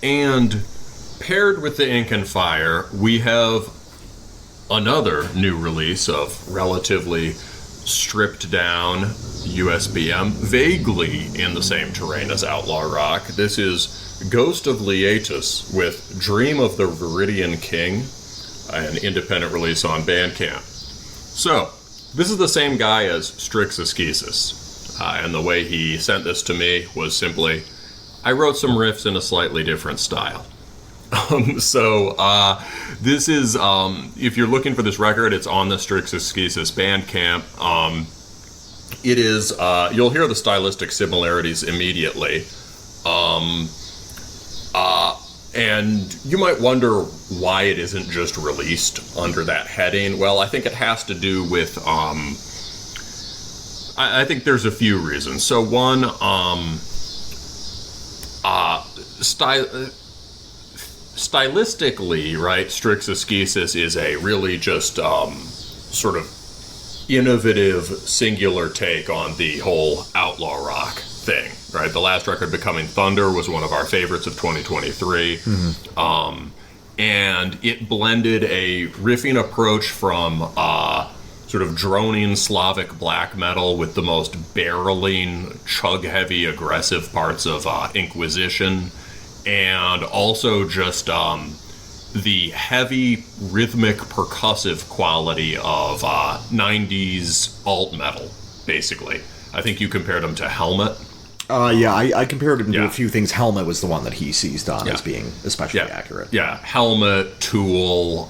And paired with the Ink and Fire, we have another new release of relatively stripped down USBM, vaguely in the same terrain as Outlaw Rock. This is Ghost of Lietus with Dream of the Viridian King, an independent release on Bandcamp. So, this is the same guy as Strix Askesis, and the way he sent this to me was simply, I wrote some riffs in a slightly different style. This is, if you're looking for this record, it's on the Strix Askesis Bandcamp. It is, you'll hear the stylistic similarities immediately. And you might wonder why it isn't just released under that heading. Well, I think it has to do with, I think there's a few reasons. So one, stylistically, right, Strix Askesis is a really just sort of innovative, singular take on the whole outlaw rock thing, right? The last record, Becoming Thunder, was one of our favorites of 2023. Mm-hmm. And it blended a riffing approach from sort of droning Slavic black metal with the most barreling, chug-heavy, aggressive parts of Inquisition, and also just the heavy, rhythmic, percussive quality of 90s alt metal, basically. I think you compared them to Helmet. Yeah, I compared him to a few things. Helmet was the one that he seized on as being especially accurate. Yeah, Helmet, Tool,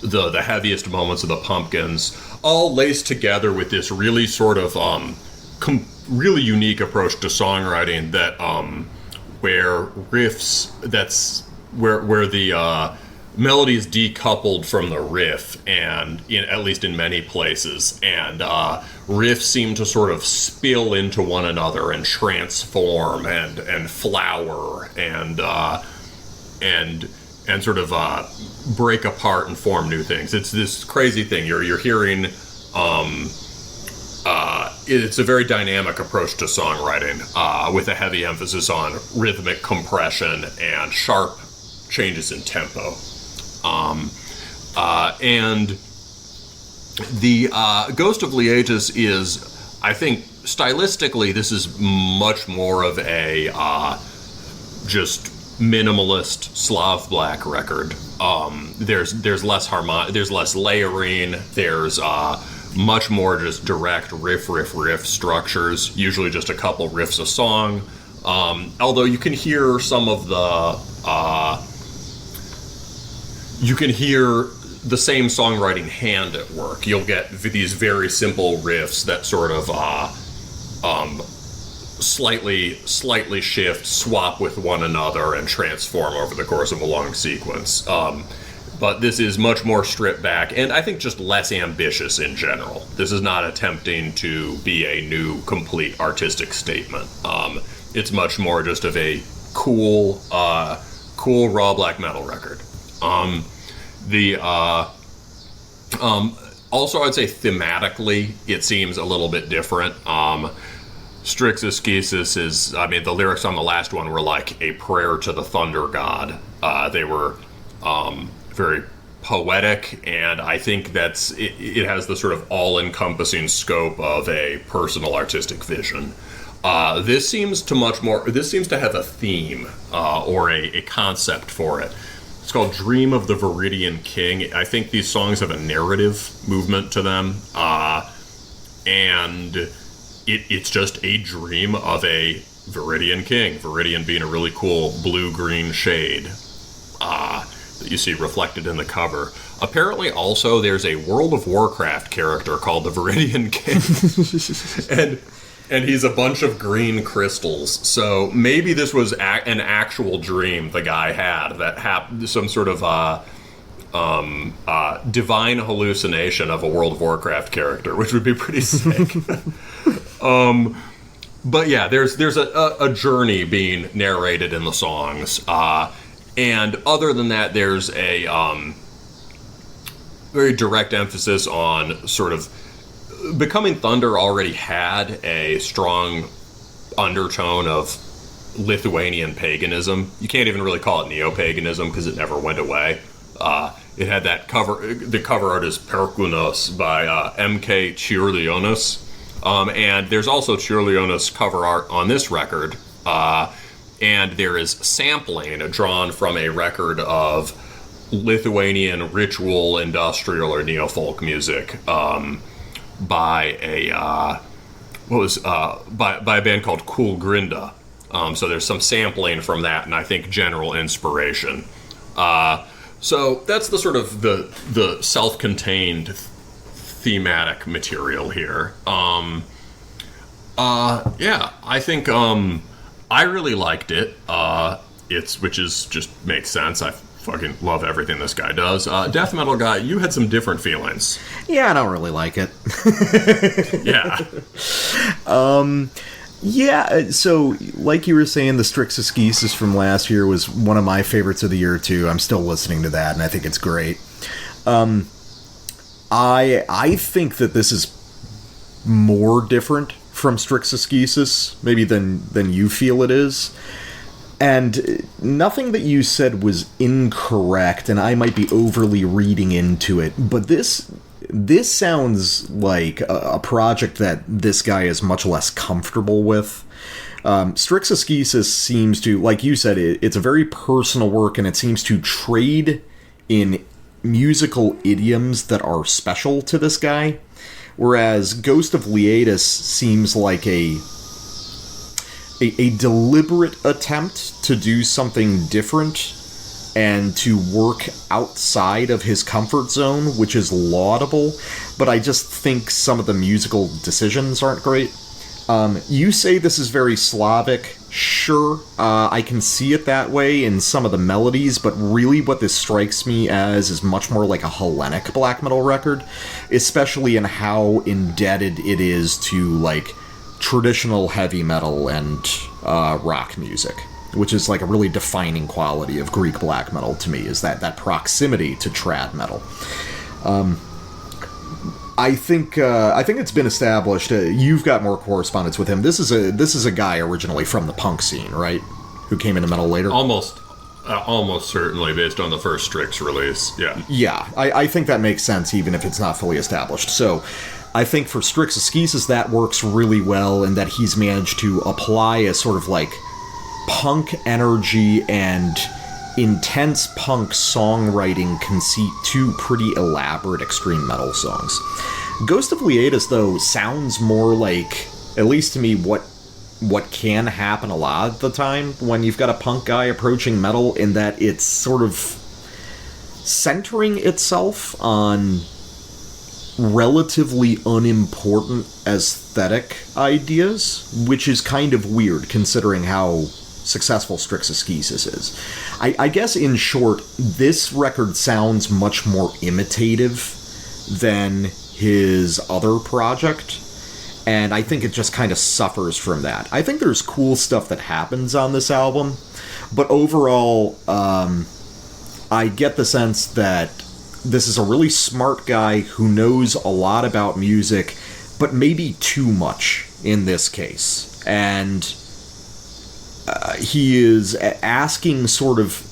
the heaviest moments of the Pumpkins, all laced together with this really sort of really unique approach to songwriting that where riffs, where the melody is decoupled from the riff, and at least in many places, and riffs seem to sort of spill into one another and transform and flower and sort of break apart and form new things. It's this crazy thing. You're hearing. It's a very dynamic approach to songwriting, with a heavy emphasis on rhythmic compression and sharp changes in tempo. And the Ghost of Lietus is, I think, stylistically, this is much more of a just minimalist Slav black record. There's less there's less layering. There's much more just direct riff structures. Usually just a couple riffs a song. Although you can hear some of the you can hear the same songwriting hand at work. You'll get these very simple riffs that sort of slightly shift, swap with one another, and transform over the course of a long sequence. But this is much more stripped back, and I think just less ambitious in general. This is not attempting to be a new, complete artistic statement. It's much more just of a cool raw black metal record. Also, I'd say thematically, it seems a little bit different. Strix Askesis is, I mean, the lyrics on the last one were like a prayer to the thunder god. They were very poetic, and I think it has the sort of all-encompassing scope of a personal artistic vision. This seems to have a theme or a concept for it. It's called Dream of the Viridian King. I think these songs have a narrative movement to them, and it's just a dream of a Viridian king. Viridian being a really cool blue-green shade that you see reflected in the cover. Apparently, also, there's a World of Warcraft character called the Viridian King, and he's a bunch of green crystals. So maybe this was an actual dream the guy had that some sort of divine hallucination of a World of Warcraft character, which would be pretty sick. But yeah, there's a journey being narrated in the songs. And other than that, there's a very direct emphasis on sort of Becoming Thunder already had a strong undertone of Lithuanian paganism. You can't even really call it neo-paganism because it never went away. It had that cover. The cover art is Perkunos by M.K. Čiurlionis. And there's also Čiurlionis cover art on this record. And there is sampling drawn from a record of Lithuanian ritual, industrial, or neo-folk music by a band called Kulgrinda. So there's some sampling from that, and I think general inspiration. So that's the sort of the self-contained thematic material here. Yeah, I think I really liked it. Which is just makes sense. I fucking love everything this guy does. Death metal guy, you had some different feelings. Yeah, I don't really like it. Yeah. Yeah, so like you were saying, the Strix Askesis from last year was one of my favorites of the year too. I'm still listening to that, and I think it's great. I think that this is more different from Strix Askesis, maybe than you feel it is. And nothing that you said was incorrect, and I might be overly reading into it, but this sounds like a project that this guy is much less comfortable with. Strix Askesis seems to, like you said, it's a very personal work, and it seems to trade in musical idioms that are special to this guy, whereas Ghost of Lietus seems like a deliberate attempt to do something different and to work outside of his comfort zone, which is laudable, but I just think some of the musical decisions aren't great. You say this is very Slavic. Sure, I can see it that way in some of the melodies, but really what this strikes me as is much more like a Hellenic black metal record, especially in how indebted it is to, like, traditional heavy metal and rock music, which is like a really defining quality of Greek black metal to me, is that proximity to trad metal. I think it's been established. You've got more correspondence with him. This is a guy originally from the punk scene, right? Who came into metal later. Almost certainly, based on the first Strix release. Yeah. Yeah, I think that makes sense, even if it's not fully established. So, I think for Strix Askesis that works really well, and that he's managed to apply a sort of like punk energy and intense punk songwriting conceit to pretty elaborate extreme metal songs. Ghost of Lietus, though, sounds more like, at least to me, what can happen a lot of the time when you've got a punk guy approaching metal, in that it's sort of centering itself on relatively unimportant aesthetic ideas, which is kind of weird considering how successful Strix Askesis is. I guess, in short, this record sounds much more imitative than his other project, and I think it just kind of suffers from that. I think there's cool stuff that happens on this album, but overall, I get the sense that this is a really smart guy who knows a lot about music, but maybe too much in this case. And he is asking sort of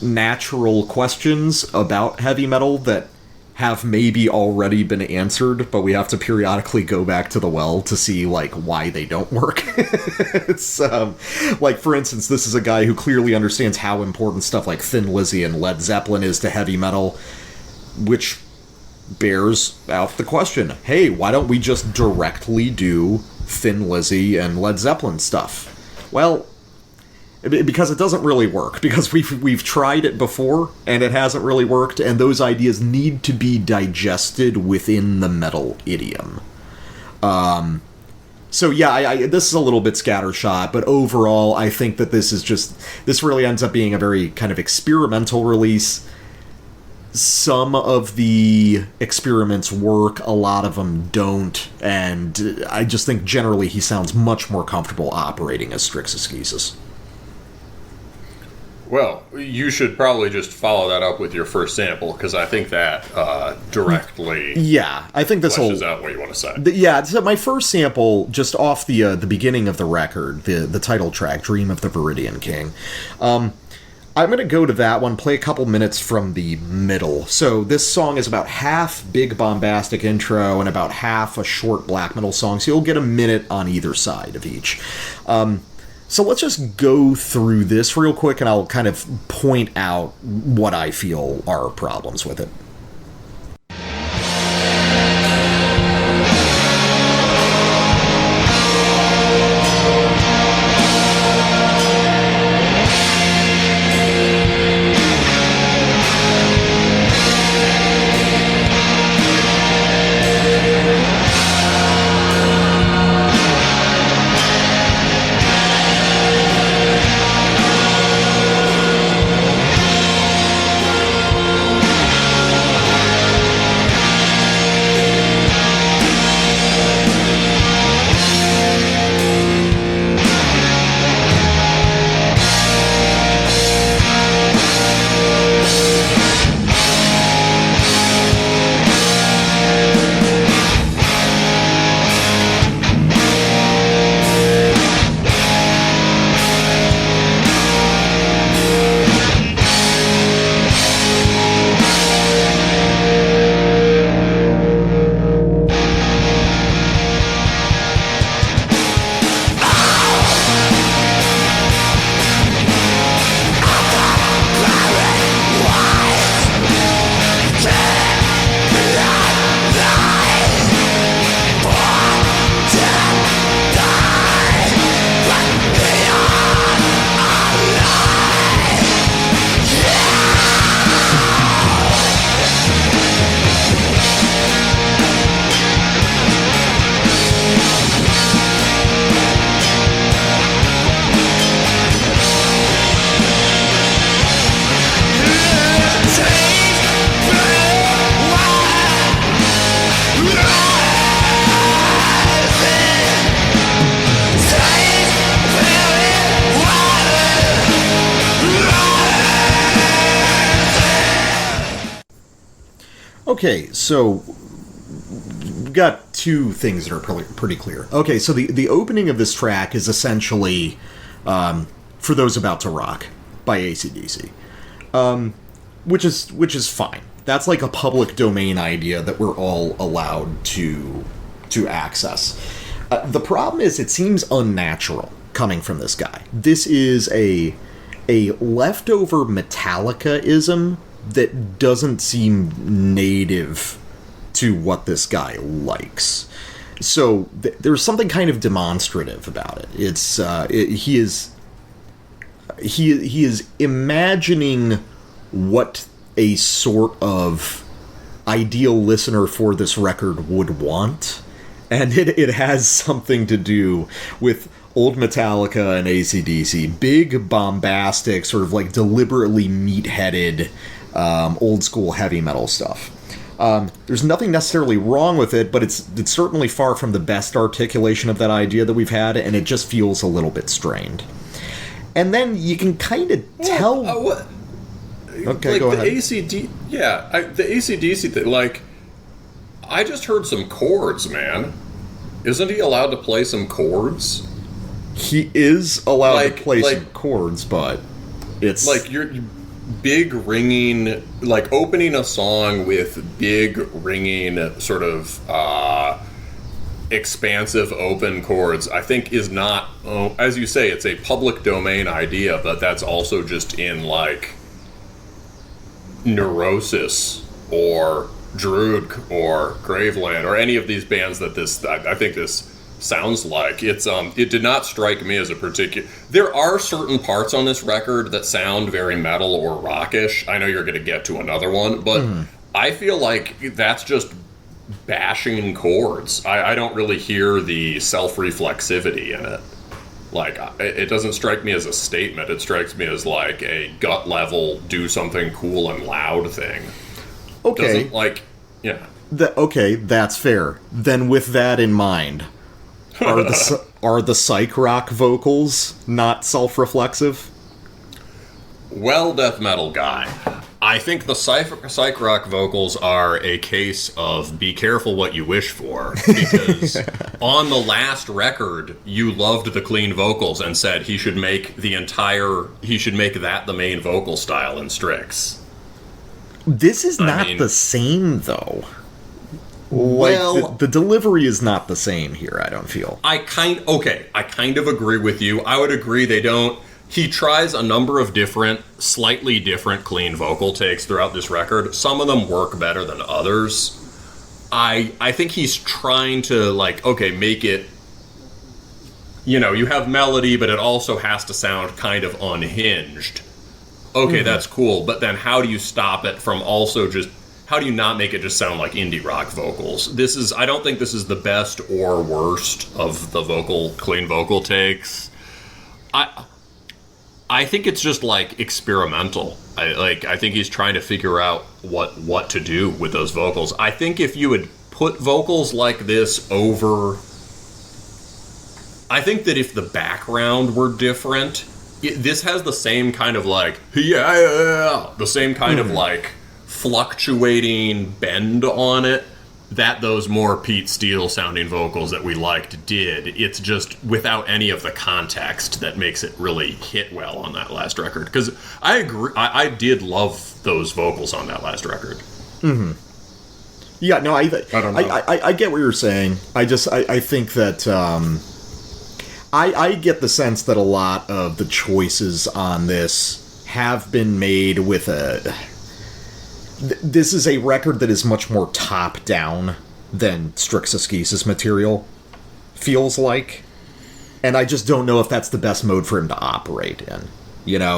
natural questions about heavy metal that have maybe already been answered, but we have to periodically go back to the well to see, like, why they don't work. It's, like, for instance, this is a guy who clearly understands how important stuff like Thin Lizzy and Led Zeppelin is to heavy metal, which bears out the question, hey, why don't we just directly do Thin Lizzy and Led Zeppelin stuff? Well, because it doesn't really work, because we've tried it before, and it hasn't really worked, and those ideas need to be digested within the metal idiom. So yeah, this is a little bit scattershot, but overall, I think that this really ends up being a very kind of experimental release. Some of the experiments work, a lot of them don't, and I just think generally he sounds much more comfortable operating as Strix Askesis. Well, you should probably just follow that up with your first sample, because I think that directly I think this fleshes out what you want to say. So my first sample, just off the beginning of the record, the title track, Dream of the Viridian King. I'm going to go to that one, play a couple minutes from the middle. So this song is about half big bombastic intro and about half a short black metal song, so you'll get a minute on either side of each. So let's just go through this real quick, and I'll kind of point out what I feel are problems with it. Okay, so we've got two things that are pretty clear. Okay, so the opening of this track is essentially For Those About to Rock by AC/DC, which is fine. That's like a public domain idea that we're all allowed to access. The problem is it seems unnatural coming from this guy. This is a leftover Metallica-ism that doesn't seem native to what this guy likes. So there's something kind of demonstrative about it. It's he is imagining what a sort of ideal listener for this record would want, and it has something to do with old Metallica and AC/DC, big, bombastic, sort of like deliberately meat-headed, old school heavy metal stuff. There's nothing necessarily wrong with it, but it's certainly far from the best articulation of that idea that we've had, and it just feels a little bit strained. And then you can kind of tell. What? Okay, like go the ahead. The AC/DC thing. Like, I just heard some chords, man. Isn't he allowed to play some chords? He is allowed to play some chords, but it's like you're big ringing, like opening a song with big ringing sort of expansive open chords, I think is not, as you say, it's a public domain idea, but that's also just in like Neurosis or Druid or Graveland or any of these bands that I think this sounds like. It did not strike me as a particular. There are certain parts on this record that sound very metal or rockish. I know you're going to get to another one, but I feel like that's just bashing chords. I don't really hear the self-reflexivity in it. Like, it doesn't strike me as a statement. It strikes me as like a gut level, do something cool and loud thing. okay. Yeah. Okay, that's fair. Then with that in mind, are the psych rock vocals not self-reflexive? Well, death metal guy. I think the psych rock vocals are a case of be careful what you wish for, because on the last record, you loved the clean vocals and said he should make that the main vocal style in Strix. This is not the same, though. Well, the delivery is not the same here, I don't feel. I kind of agree with you. I would agree he tries a number of slightly different clean vocal takes throughout this record. Some of them work better than others. I think he's trying to, make it, you have melody, but it also has to sound kind of unhinged. Okay, that's cool, but then how do you stop it from also how do you not make it just sound like indie rock vocals? I don't think this is the best or worst of the clean vocal takes. I think it's just experimental. I think he's trying to figure out what to do with those vocals. I think if you would put vocals like this over, I think that if the background were different, this has the same kind of the same kind of fluctuating bend on it that those more Pete Steele sounding vocals that we liked did. It's just without any of the context that makes it really hit well on that last record. Because I agree, I did love those vocals on that last record. Mm-hmm. Yeah, no, I don't know. I get what you're saying. I think that I get the sense that a lot of the choices on this have been made with this is a record that is much more top-down than Strix Askesis material feels like. And I just don't know if that's the best mode for him to operate in.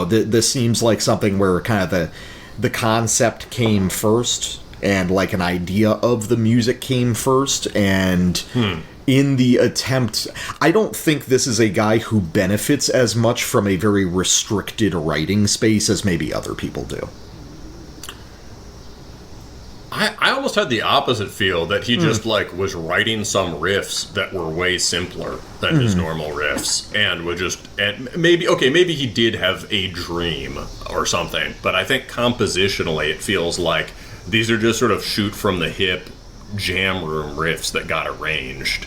This seems like something where kind of the concept came first, and an idea of the music came first, and in the attempt... I don't think this is a guy who benefits as much from a very restricted writing space as maybe other people do. I almost had the opposite feel, that he just was writing some riffs that were way simpler than his normal riffs, and maybe he did have a dream or something, but I think compositionally it feels like these are just sort of shoot from the hip jam room riffs that got arranged,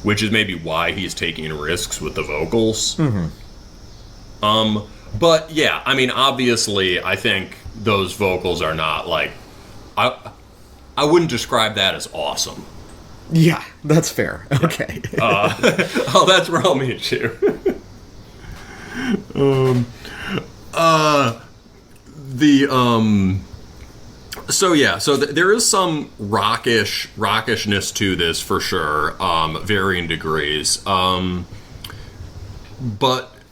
which is maybe why he's taking risks with the vocals. But yeah, obviously I think those vocals are not I wouldn't describe that as awesome. Yeah, that's fair. Okay. That's where I'll meet you. So there is some rockishness to this for sure, varying degrees. But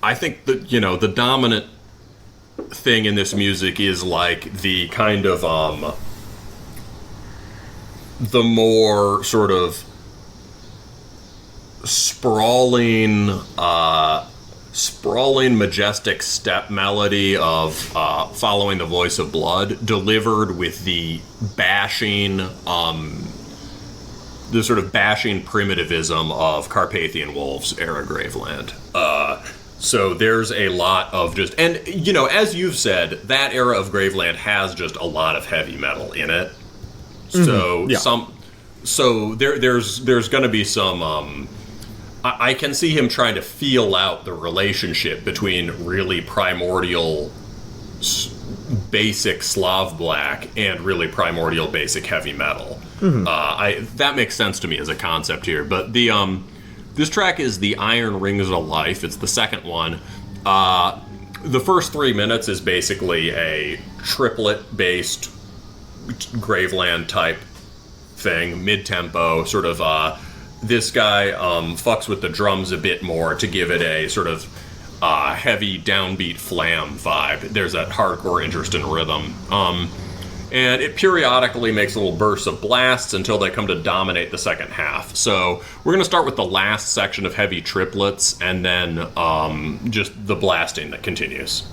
I think that, the dominant thing in this music is the kind of, the more sort of sprawling, majestic step melody of Following the Voice of Blood, delivered with the bashing, the sort of bashing primitivism of Carpathian Wolves era Graveland. So there's a lot of just, and as you've said, that era of Graveland has just a lot of heavy metal in it. So there's going to be some. I can see him trying to feel out the relationship between really primordial, basic Slav black and really primordial, basic heavy metal. That makes sense to me as a concept here. But this track is the Iron Rings of Life. It's the second one. The first 3 minutes is basically a triplet-based Graveland type thing, mid-tempo, sort of this guy fucks with the drums a bit more to give it a sort of heavy downbeat flam vibe. There's that hardcore interest in rhythm, and it periodically makes little bursts of blasts until they come to dominate the second half. So we're going to start with the last section of heavy triplets, and then just the blasting that continues.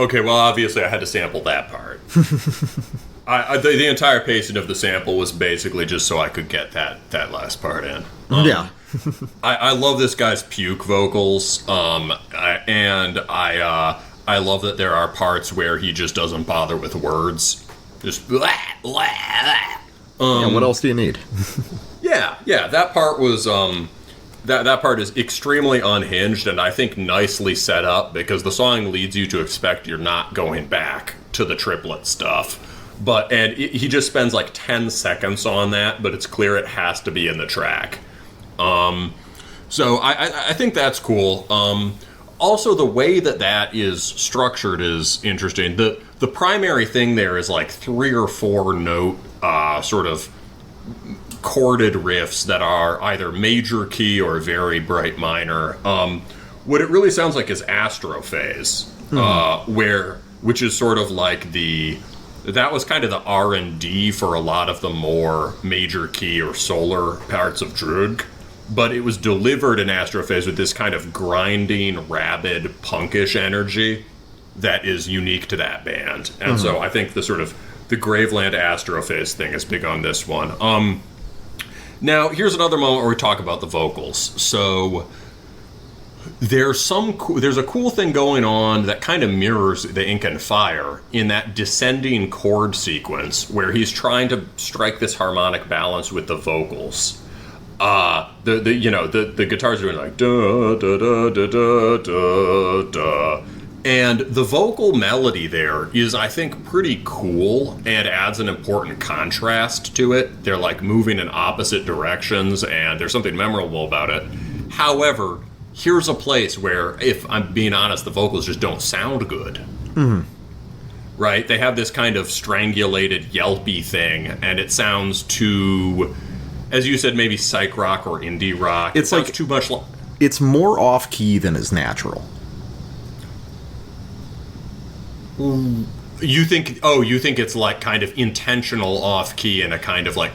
Okay, well, obviously I had to sample that part. The entire pacing of the sample was basically just so I could get that last part in. Yeah. I love this guy's puke vocals, and I love that there are parts where he just doesn't bother with words. Just blah, blah, blah. Yeah, what else do you need? Yeah, that part was that part is extremely unhinged, and I think nicely set up, because the song leads you to expect you're not going back to the triplet stuff. He just spends like 10 seconds on that, but it's clear it has to be in the track. So I think that's cool. Also, the way that is structured is interesting. The primary thing there is like 3 or 4 note sort of chorded riffs that are either major key or very bright minor. What it really sounds like is Astrophase, which is sort of like that was kind of the R&D for a lot of the more major key or solar parts of Drudg, but it was delivered in Astrophase with this kind of grinding, rabid, punkish energy that is unique to that band. And so I think the Graveland Astrophase thing is big on this one. Now, here's another moment where we talk about the vocals. So there's a cool thing going on that kind of mirrors the Ink and Fire in that descending chord sequence where he's trying to strike this harmonic balance with the vocals. The guitars are doing like da da da da da da da, and the vocal melody there is, I think, pretty cool and adds an important contrast to it. They're like moving in opposite directions, and there's something memorable about it. However, here's a place where, if I'm being honest, the vocals just don't sound good. Right? They have this kind of strangulated, yelpy thing, and it sounds too, as you said, maybe psych rock or indie rock. It's like too much. It's more off key than is natural. You think it's like kind of intentional off key and a kind of like.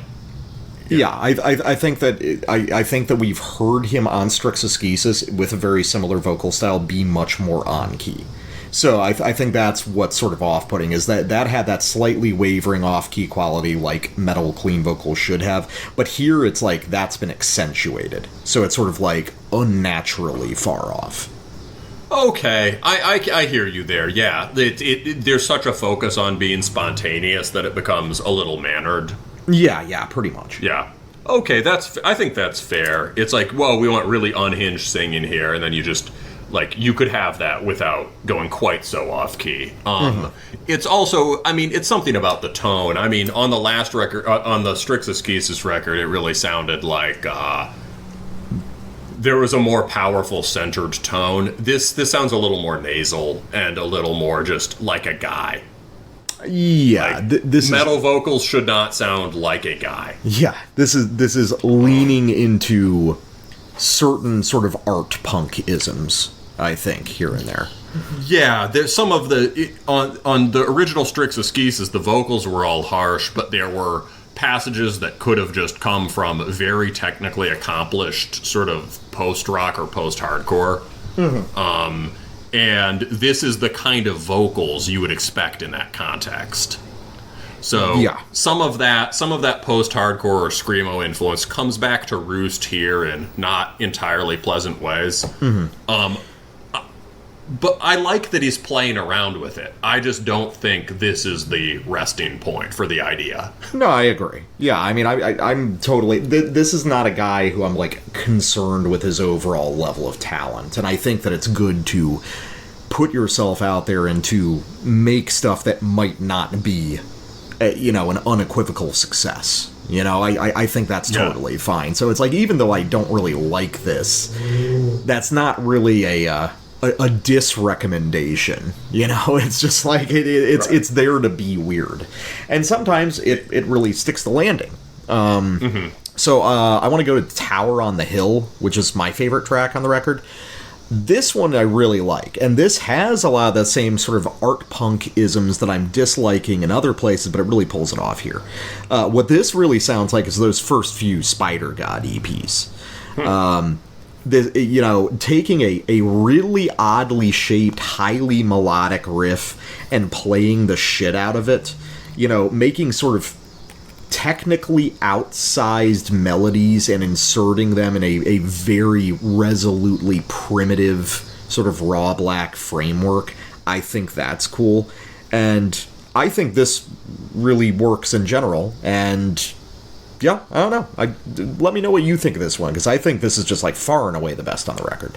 Yeah, I think that we've heard him on Strix Askesis with a very similar vocal style be much more on key. So I think that's what's sort of off-putting, is that had that slightly wavering off-key quality like metal clean vocals should have, but here it's like that's been accentuated. So it's sort of like unnaturally far off. Okay, I hear you there, yeah. There's such a focus on being spontaneous that it becomes a little mannered. Yeah, pretty much. Yeah. Okay, I think that's fair. It's like, whoa, we want really unhinged singing here, and then you just, like, you could have that without going quite so off-key. It's also, I mean, it's something about the tone. I mean, on the last record, on the Strix Askesis record, it really sounded like there was a more powerful, centered tone. This sounds a little more nasal and a little more just like a guy. Yeah, like, metal vocals should not sound like a guy. Yeah, this is leaning into certain sort of art punk isms, I think, here and there. Yeah, there's some of on the original Strix Askesis, the vocals were all harsh, but there were passages that could have just come from very technically accomplished sort of post-rock or post-hardcore. And this is the kind of vocals you would expect in that context. So yeah. some of that post-hardcore or screamo influence comes back to roost here in not entirely pleasant ways. But I like that he's playing around with it. I just don't think this is the resting point for the idea. No, I agree. Yeah, I mean, I'm totally... This is not a guy who I'm, like, concerned with his overall level of talent. And I think that it's good to put yourself out there and to make stuff that might not be, an unequivocal success. I think that's totally fine. So it's like, even though I don't really like this, that's not really a diss recommendation. It's just like it's there to be weird, and sometimes it really sticks the landing. So I want to go to Tower on the Hill, which is my favorite track on the record. This one I really like, and this has a lot of the same sort of art punk isms that I'm disliking in other places, but it really pulls it off here. What this really sounds like is those first few Spider God EPs. taking a really oddly shaped, highly melodic riff and playing the shit out of it, making sort of technically outsized melodies and inserting them in a very resolutely primitive sort of raw black framework. I think that's cool. And I think this really works in general. And yeah, I don't know. Let me know what you think of this one, because I think this is just like far and away the best on the record.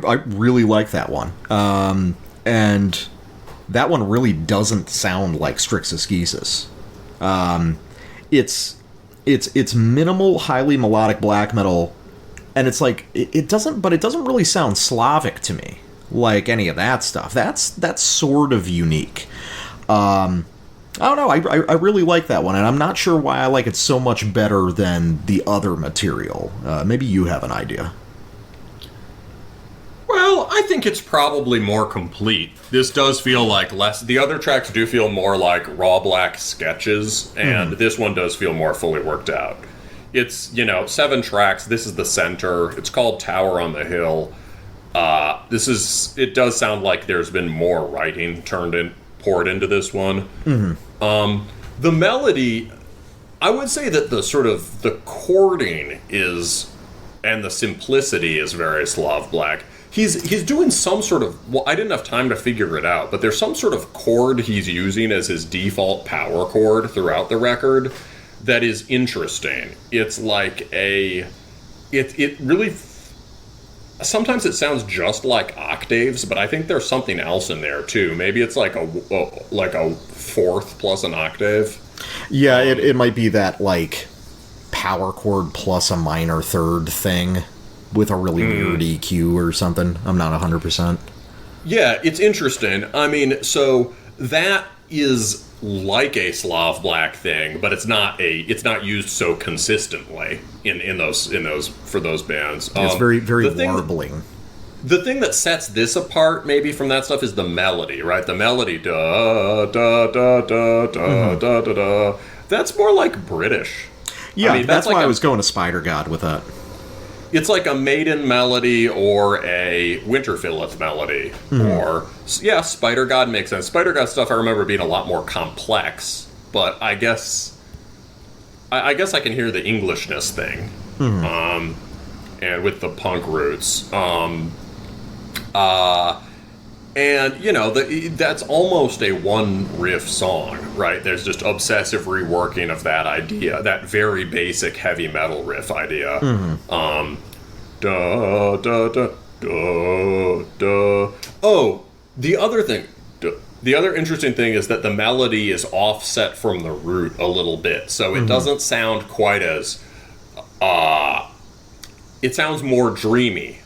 I really like that one. And that one really doesn't sound like Strix Askesis. It's minimal, highly melodic black metal, and it's like it doesn't really sound Slavic to me, like any of that stuff. That's sort of unique. I don't know. I really like that one, and I'm not sure why I like it so much better than the other material. Maybe you have an idea. Well, I think it's probably more complete. This does feel like less... The other tracks do feel more like raw black sketches, and this one does feel more fully worked out. It's, 7 tracks. This is the center. It's called Tower on the Hill. It does sound like there's been more writing poured into this one. The melody, I would say that the chording is, and the simplicity is very Slav black. He's doing some sort of... Well, I didn't have time to figure it out, but there's some sort of chord he's using as his default power chord throughout the record that is interesting. It's like it really... Sometimes it sounds just like octaves, but I think there's something else in there, too. Maybe it's like a fourth plus an octave. Yeah, it might be that, like, power chord plus a minor third thing with a really weird EQ or something. I'm not 100%. Yeah, it's interesting. I mean, so that is like a Slav black thing, but it's not used so consistently in those for those bands. It's very warbling. The thing that sets this apart, maybe from that stuff, is the melody, right? The melody, da da da da da da da da. That's more like British. Yeah, I mean, that's why I was going to Spider God with that. It's like a Maiden melody or a Winterfilleth melody. Or, yeah, Spider God makes sense. Spider God stuff I remember being a lot more complex, but I guess I can hear the Englishness thing. And with the punk roots. And, that's almost a one riff song, right? There's just obsessive reworking of that idea, that very basic heavy metal riff idea. Da, da, da, da, da. Oh, the other thing, The other interesting thing is that the melody is offset from the root a little bit, so it doesn't sound quite as... it sounds more dreamy,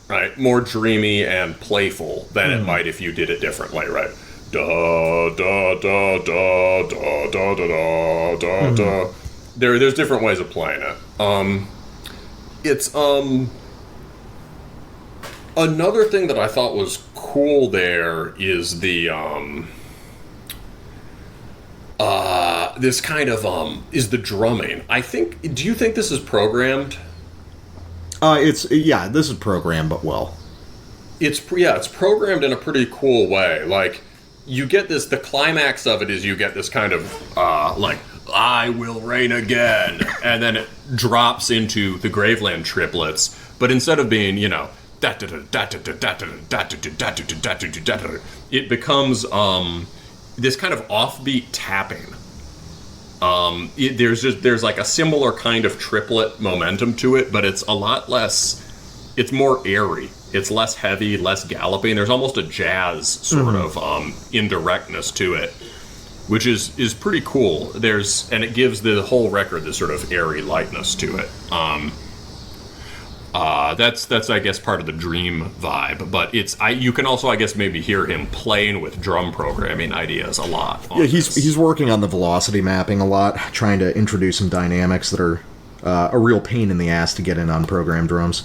right? More dreamy and playful than it might if you did it differently, right? Da da da da da da da da da. There's different ways of playing it. It's another thing that I thought was cool there is the this kind of is the drumming. Do you think this is programmed? This is programmed, but well. It's programmed in a pretty cool way. Like, you get this, the climax of it is you get this kind of, like, I will reign again, and then it drops into the Graveland triplets, but instead of being, it becomes, this kind of offbeat tapping. There's like a similar kind of triplet momentum to it, but it's a lot less, it's more airy. It's less heavy, less galloping. There's almost a jazz sort of indirectness to it, which is pretty cool. And it gives the whole record this sort of airy lightness to it. That's I guess part of the dream vibe, but you can also I guess maybe hear him playing with drum programming ideas a lot. Yeah, he's working on the velocity mapping a lot, trying to introduce some dynamics that are a real pain in the ass to get in on programmed drums.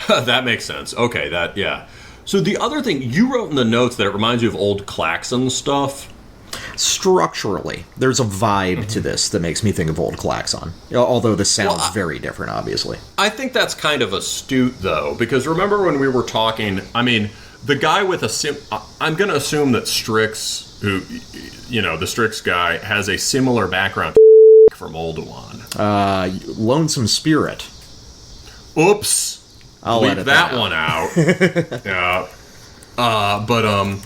That makes sense. Okay, yeah. So the other thing, you wrote in the notes that it reminds you of old klaxon stuff. Structurally, there's a vibe to this that makes me think of old klaxon. Although this sounds very different, obviously. I think that's kind of astute, though, because remember when we were talking, I mean, the guy with I'm going to assume that Strix, who, the Strix guy, has a similar background to from Ulduan. Lonesome Spirit. Oops. I'll edit that one out. Yeah. But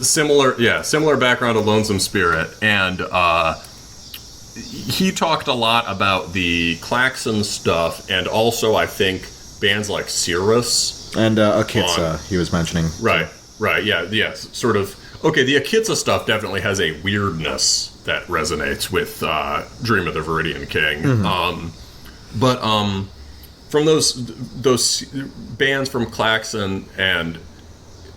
similar background to Lonesome Spirit, and he talked a lot about the klaxon stuff, and also I think bands like Cirrus and Akitsa. He was mentioning. Right, yeah, sort of. Okay, the Akitsa stuff definitely has a weirdness that resonates with Dream of the Viridian King. But from those bands from klaxon and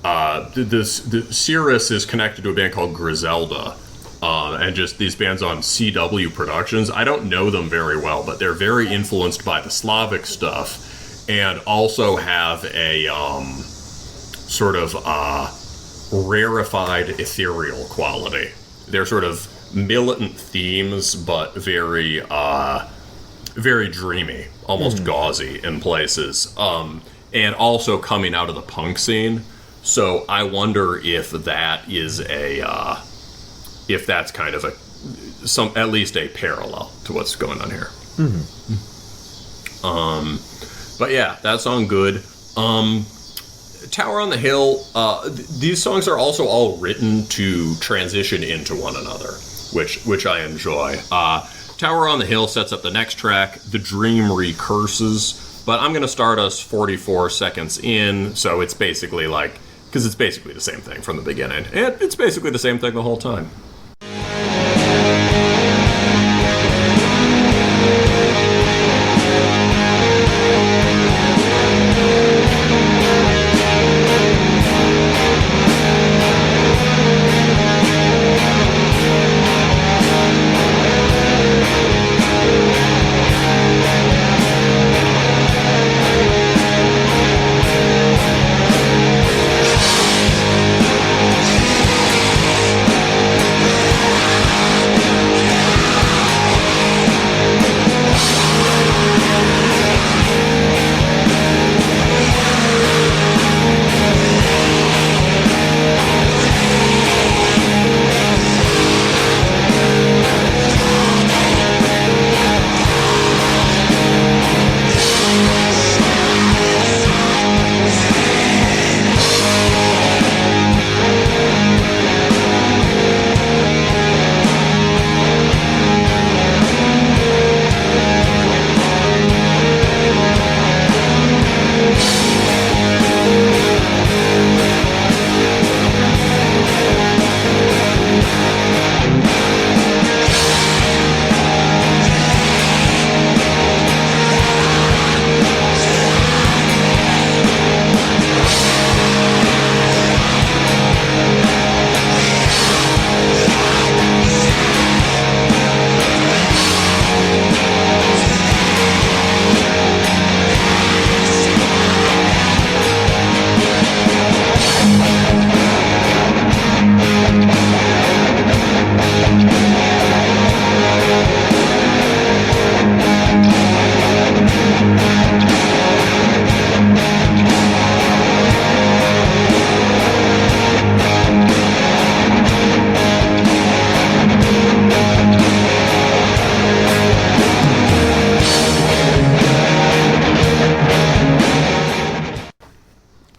the Cirrus is connected to a band called Griselda, and just these bands on CW Productions. I don't know them very well, but they're very influenced by the Slavic stuff, and also have a sort of rarefied ethereal quality. They're sort of militant themes, but very very dreamy, almost gauzy in places, and also coming out of the punk scene. So I wonder if that is if that's kind of at least a parallel to what's going on here. But yeah, that song good. Tower on the Hill. These songs are also all written to transition into one another, which I enjoy. Tower on the Hill sets up the next track. The Dream recurses, but I'm going to start us 44 seconds in, so it's basically because it's basically the same thing from the beginning, and it's basically the same thing the whole time.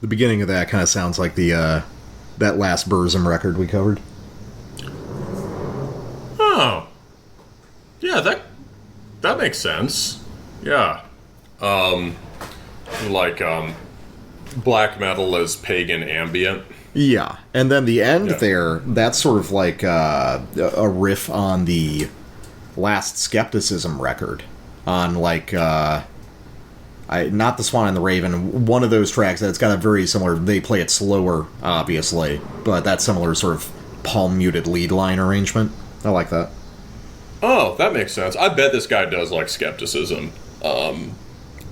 beginning of that kind of sounds like the that last Burzum record we covered. Oh. Yeah, that makes sense. Yeah. Black metal as pagan ambient. Yeah, and then the end there, that's sort of like a riff on the last Skepticism record. On, like, not the Swan and the Raven, one of those tracks that's got a very similar, they play it slower, obviously, but that similar sort of palm-muted lead line arrangement. I like that. Oh, that makes sense. I bet this guy does like Skepticism.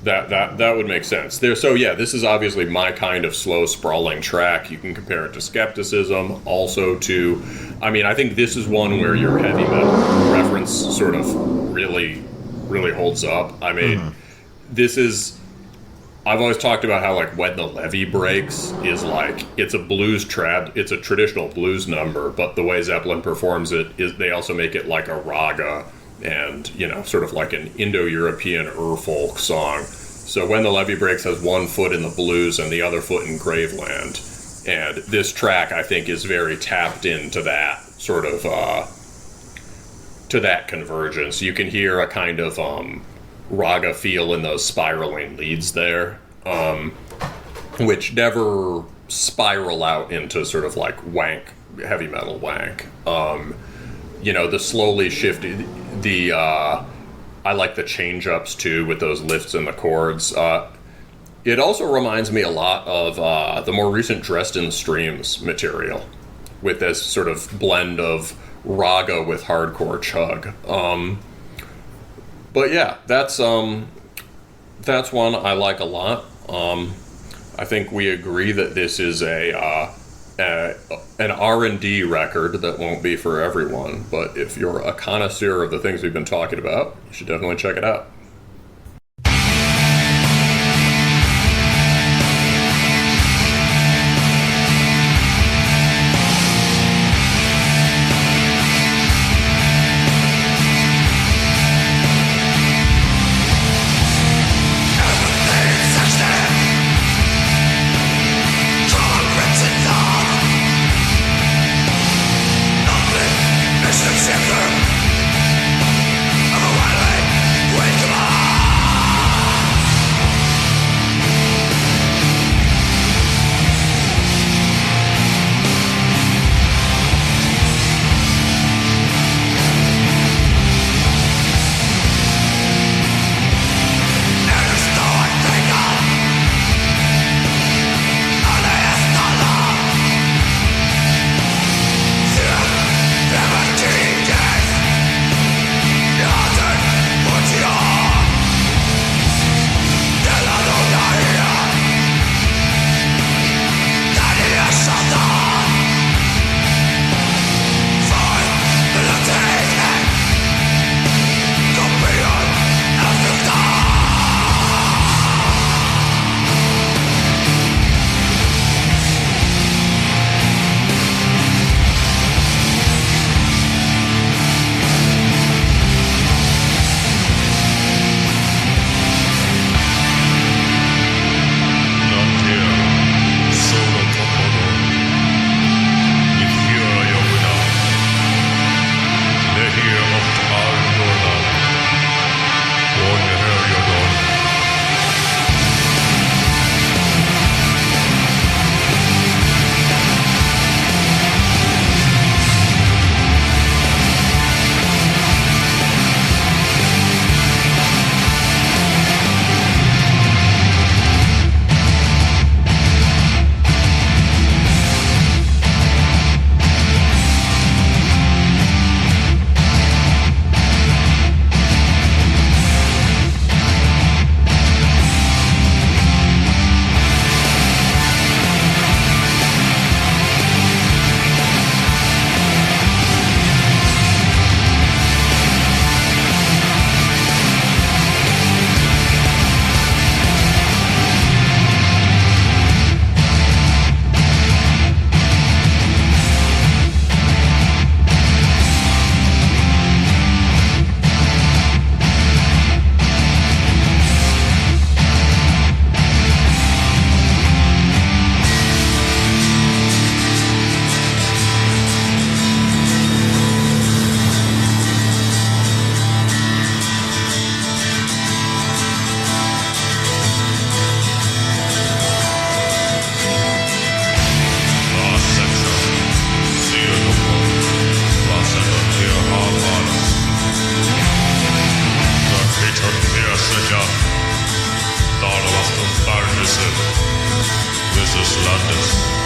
That would make sense. This is obviously my kind of slow, sprawling track. You can compare it to Skepticism, also to... I mean, I think this is one where your heavy metal reference sort of really, really holds up. I mean, this is... I've always talked about how, like, When the Levee Breaks is, like, it's a traditional blues number, but the way Zeppelin performs it is they also make it like a raga and, sort of like an Indo-European Urfolk song. So When the Levee Breaks has one foot in the blues and the other foot in Graveland. And this track, I think, is very tapped into that sort of, to that convergence. You can hear a kind of, raga feel in those spiraling leads there, which never spiral out into sort of like wank, heavy metal wank. The slowly shifted, I like the change-ups too with those lifts in the chords. It also reminds me a lot of the more recent Dresden Streams material with this sort of blend of raga with hardcore chug. But yeah, that's one I like a lot. I think we agree that this is an R&D record that won't be for everyone, but if you're a connoisseur of the things we've been talking about, you should definitely check it out. Wake up! Ja, talar om Terminus versus Landes.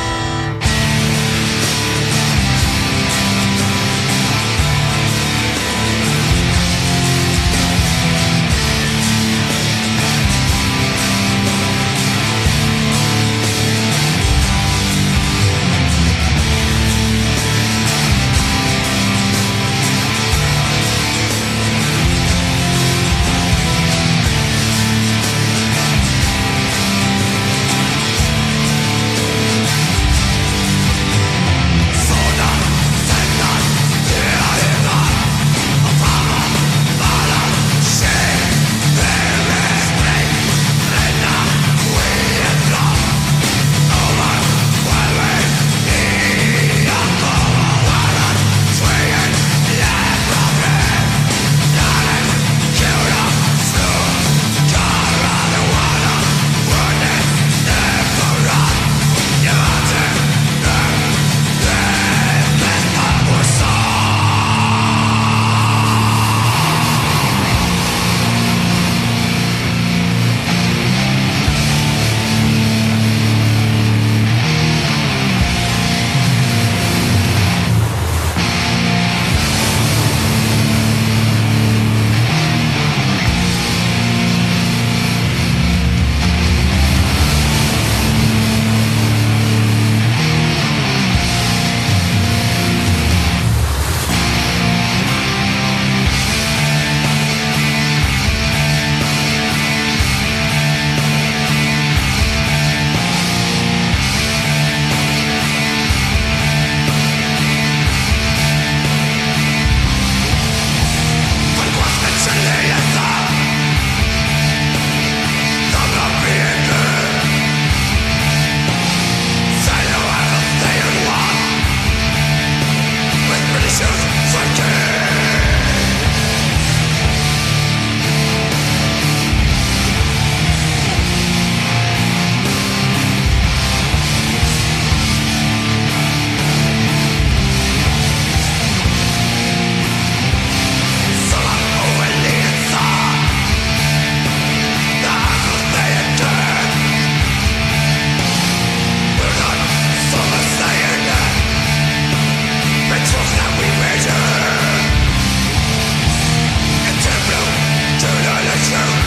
Turn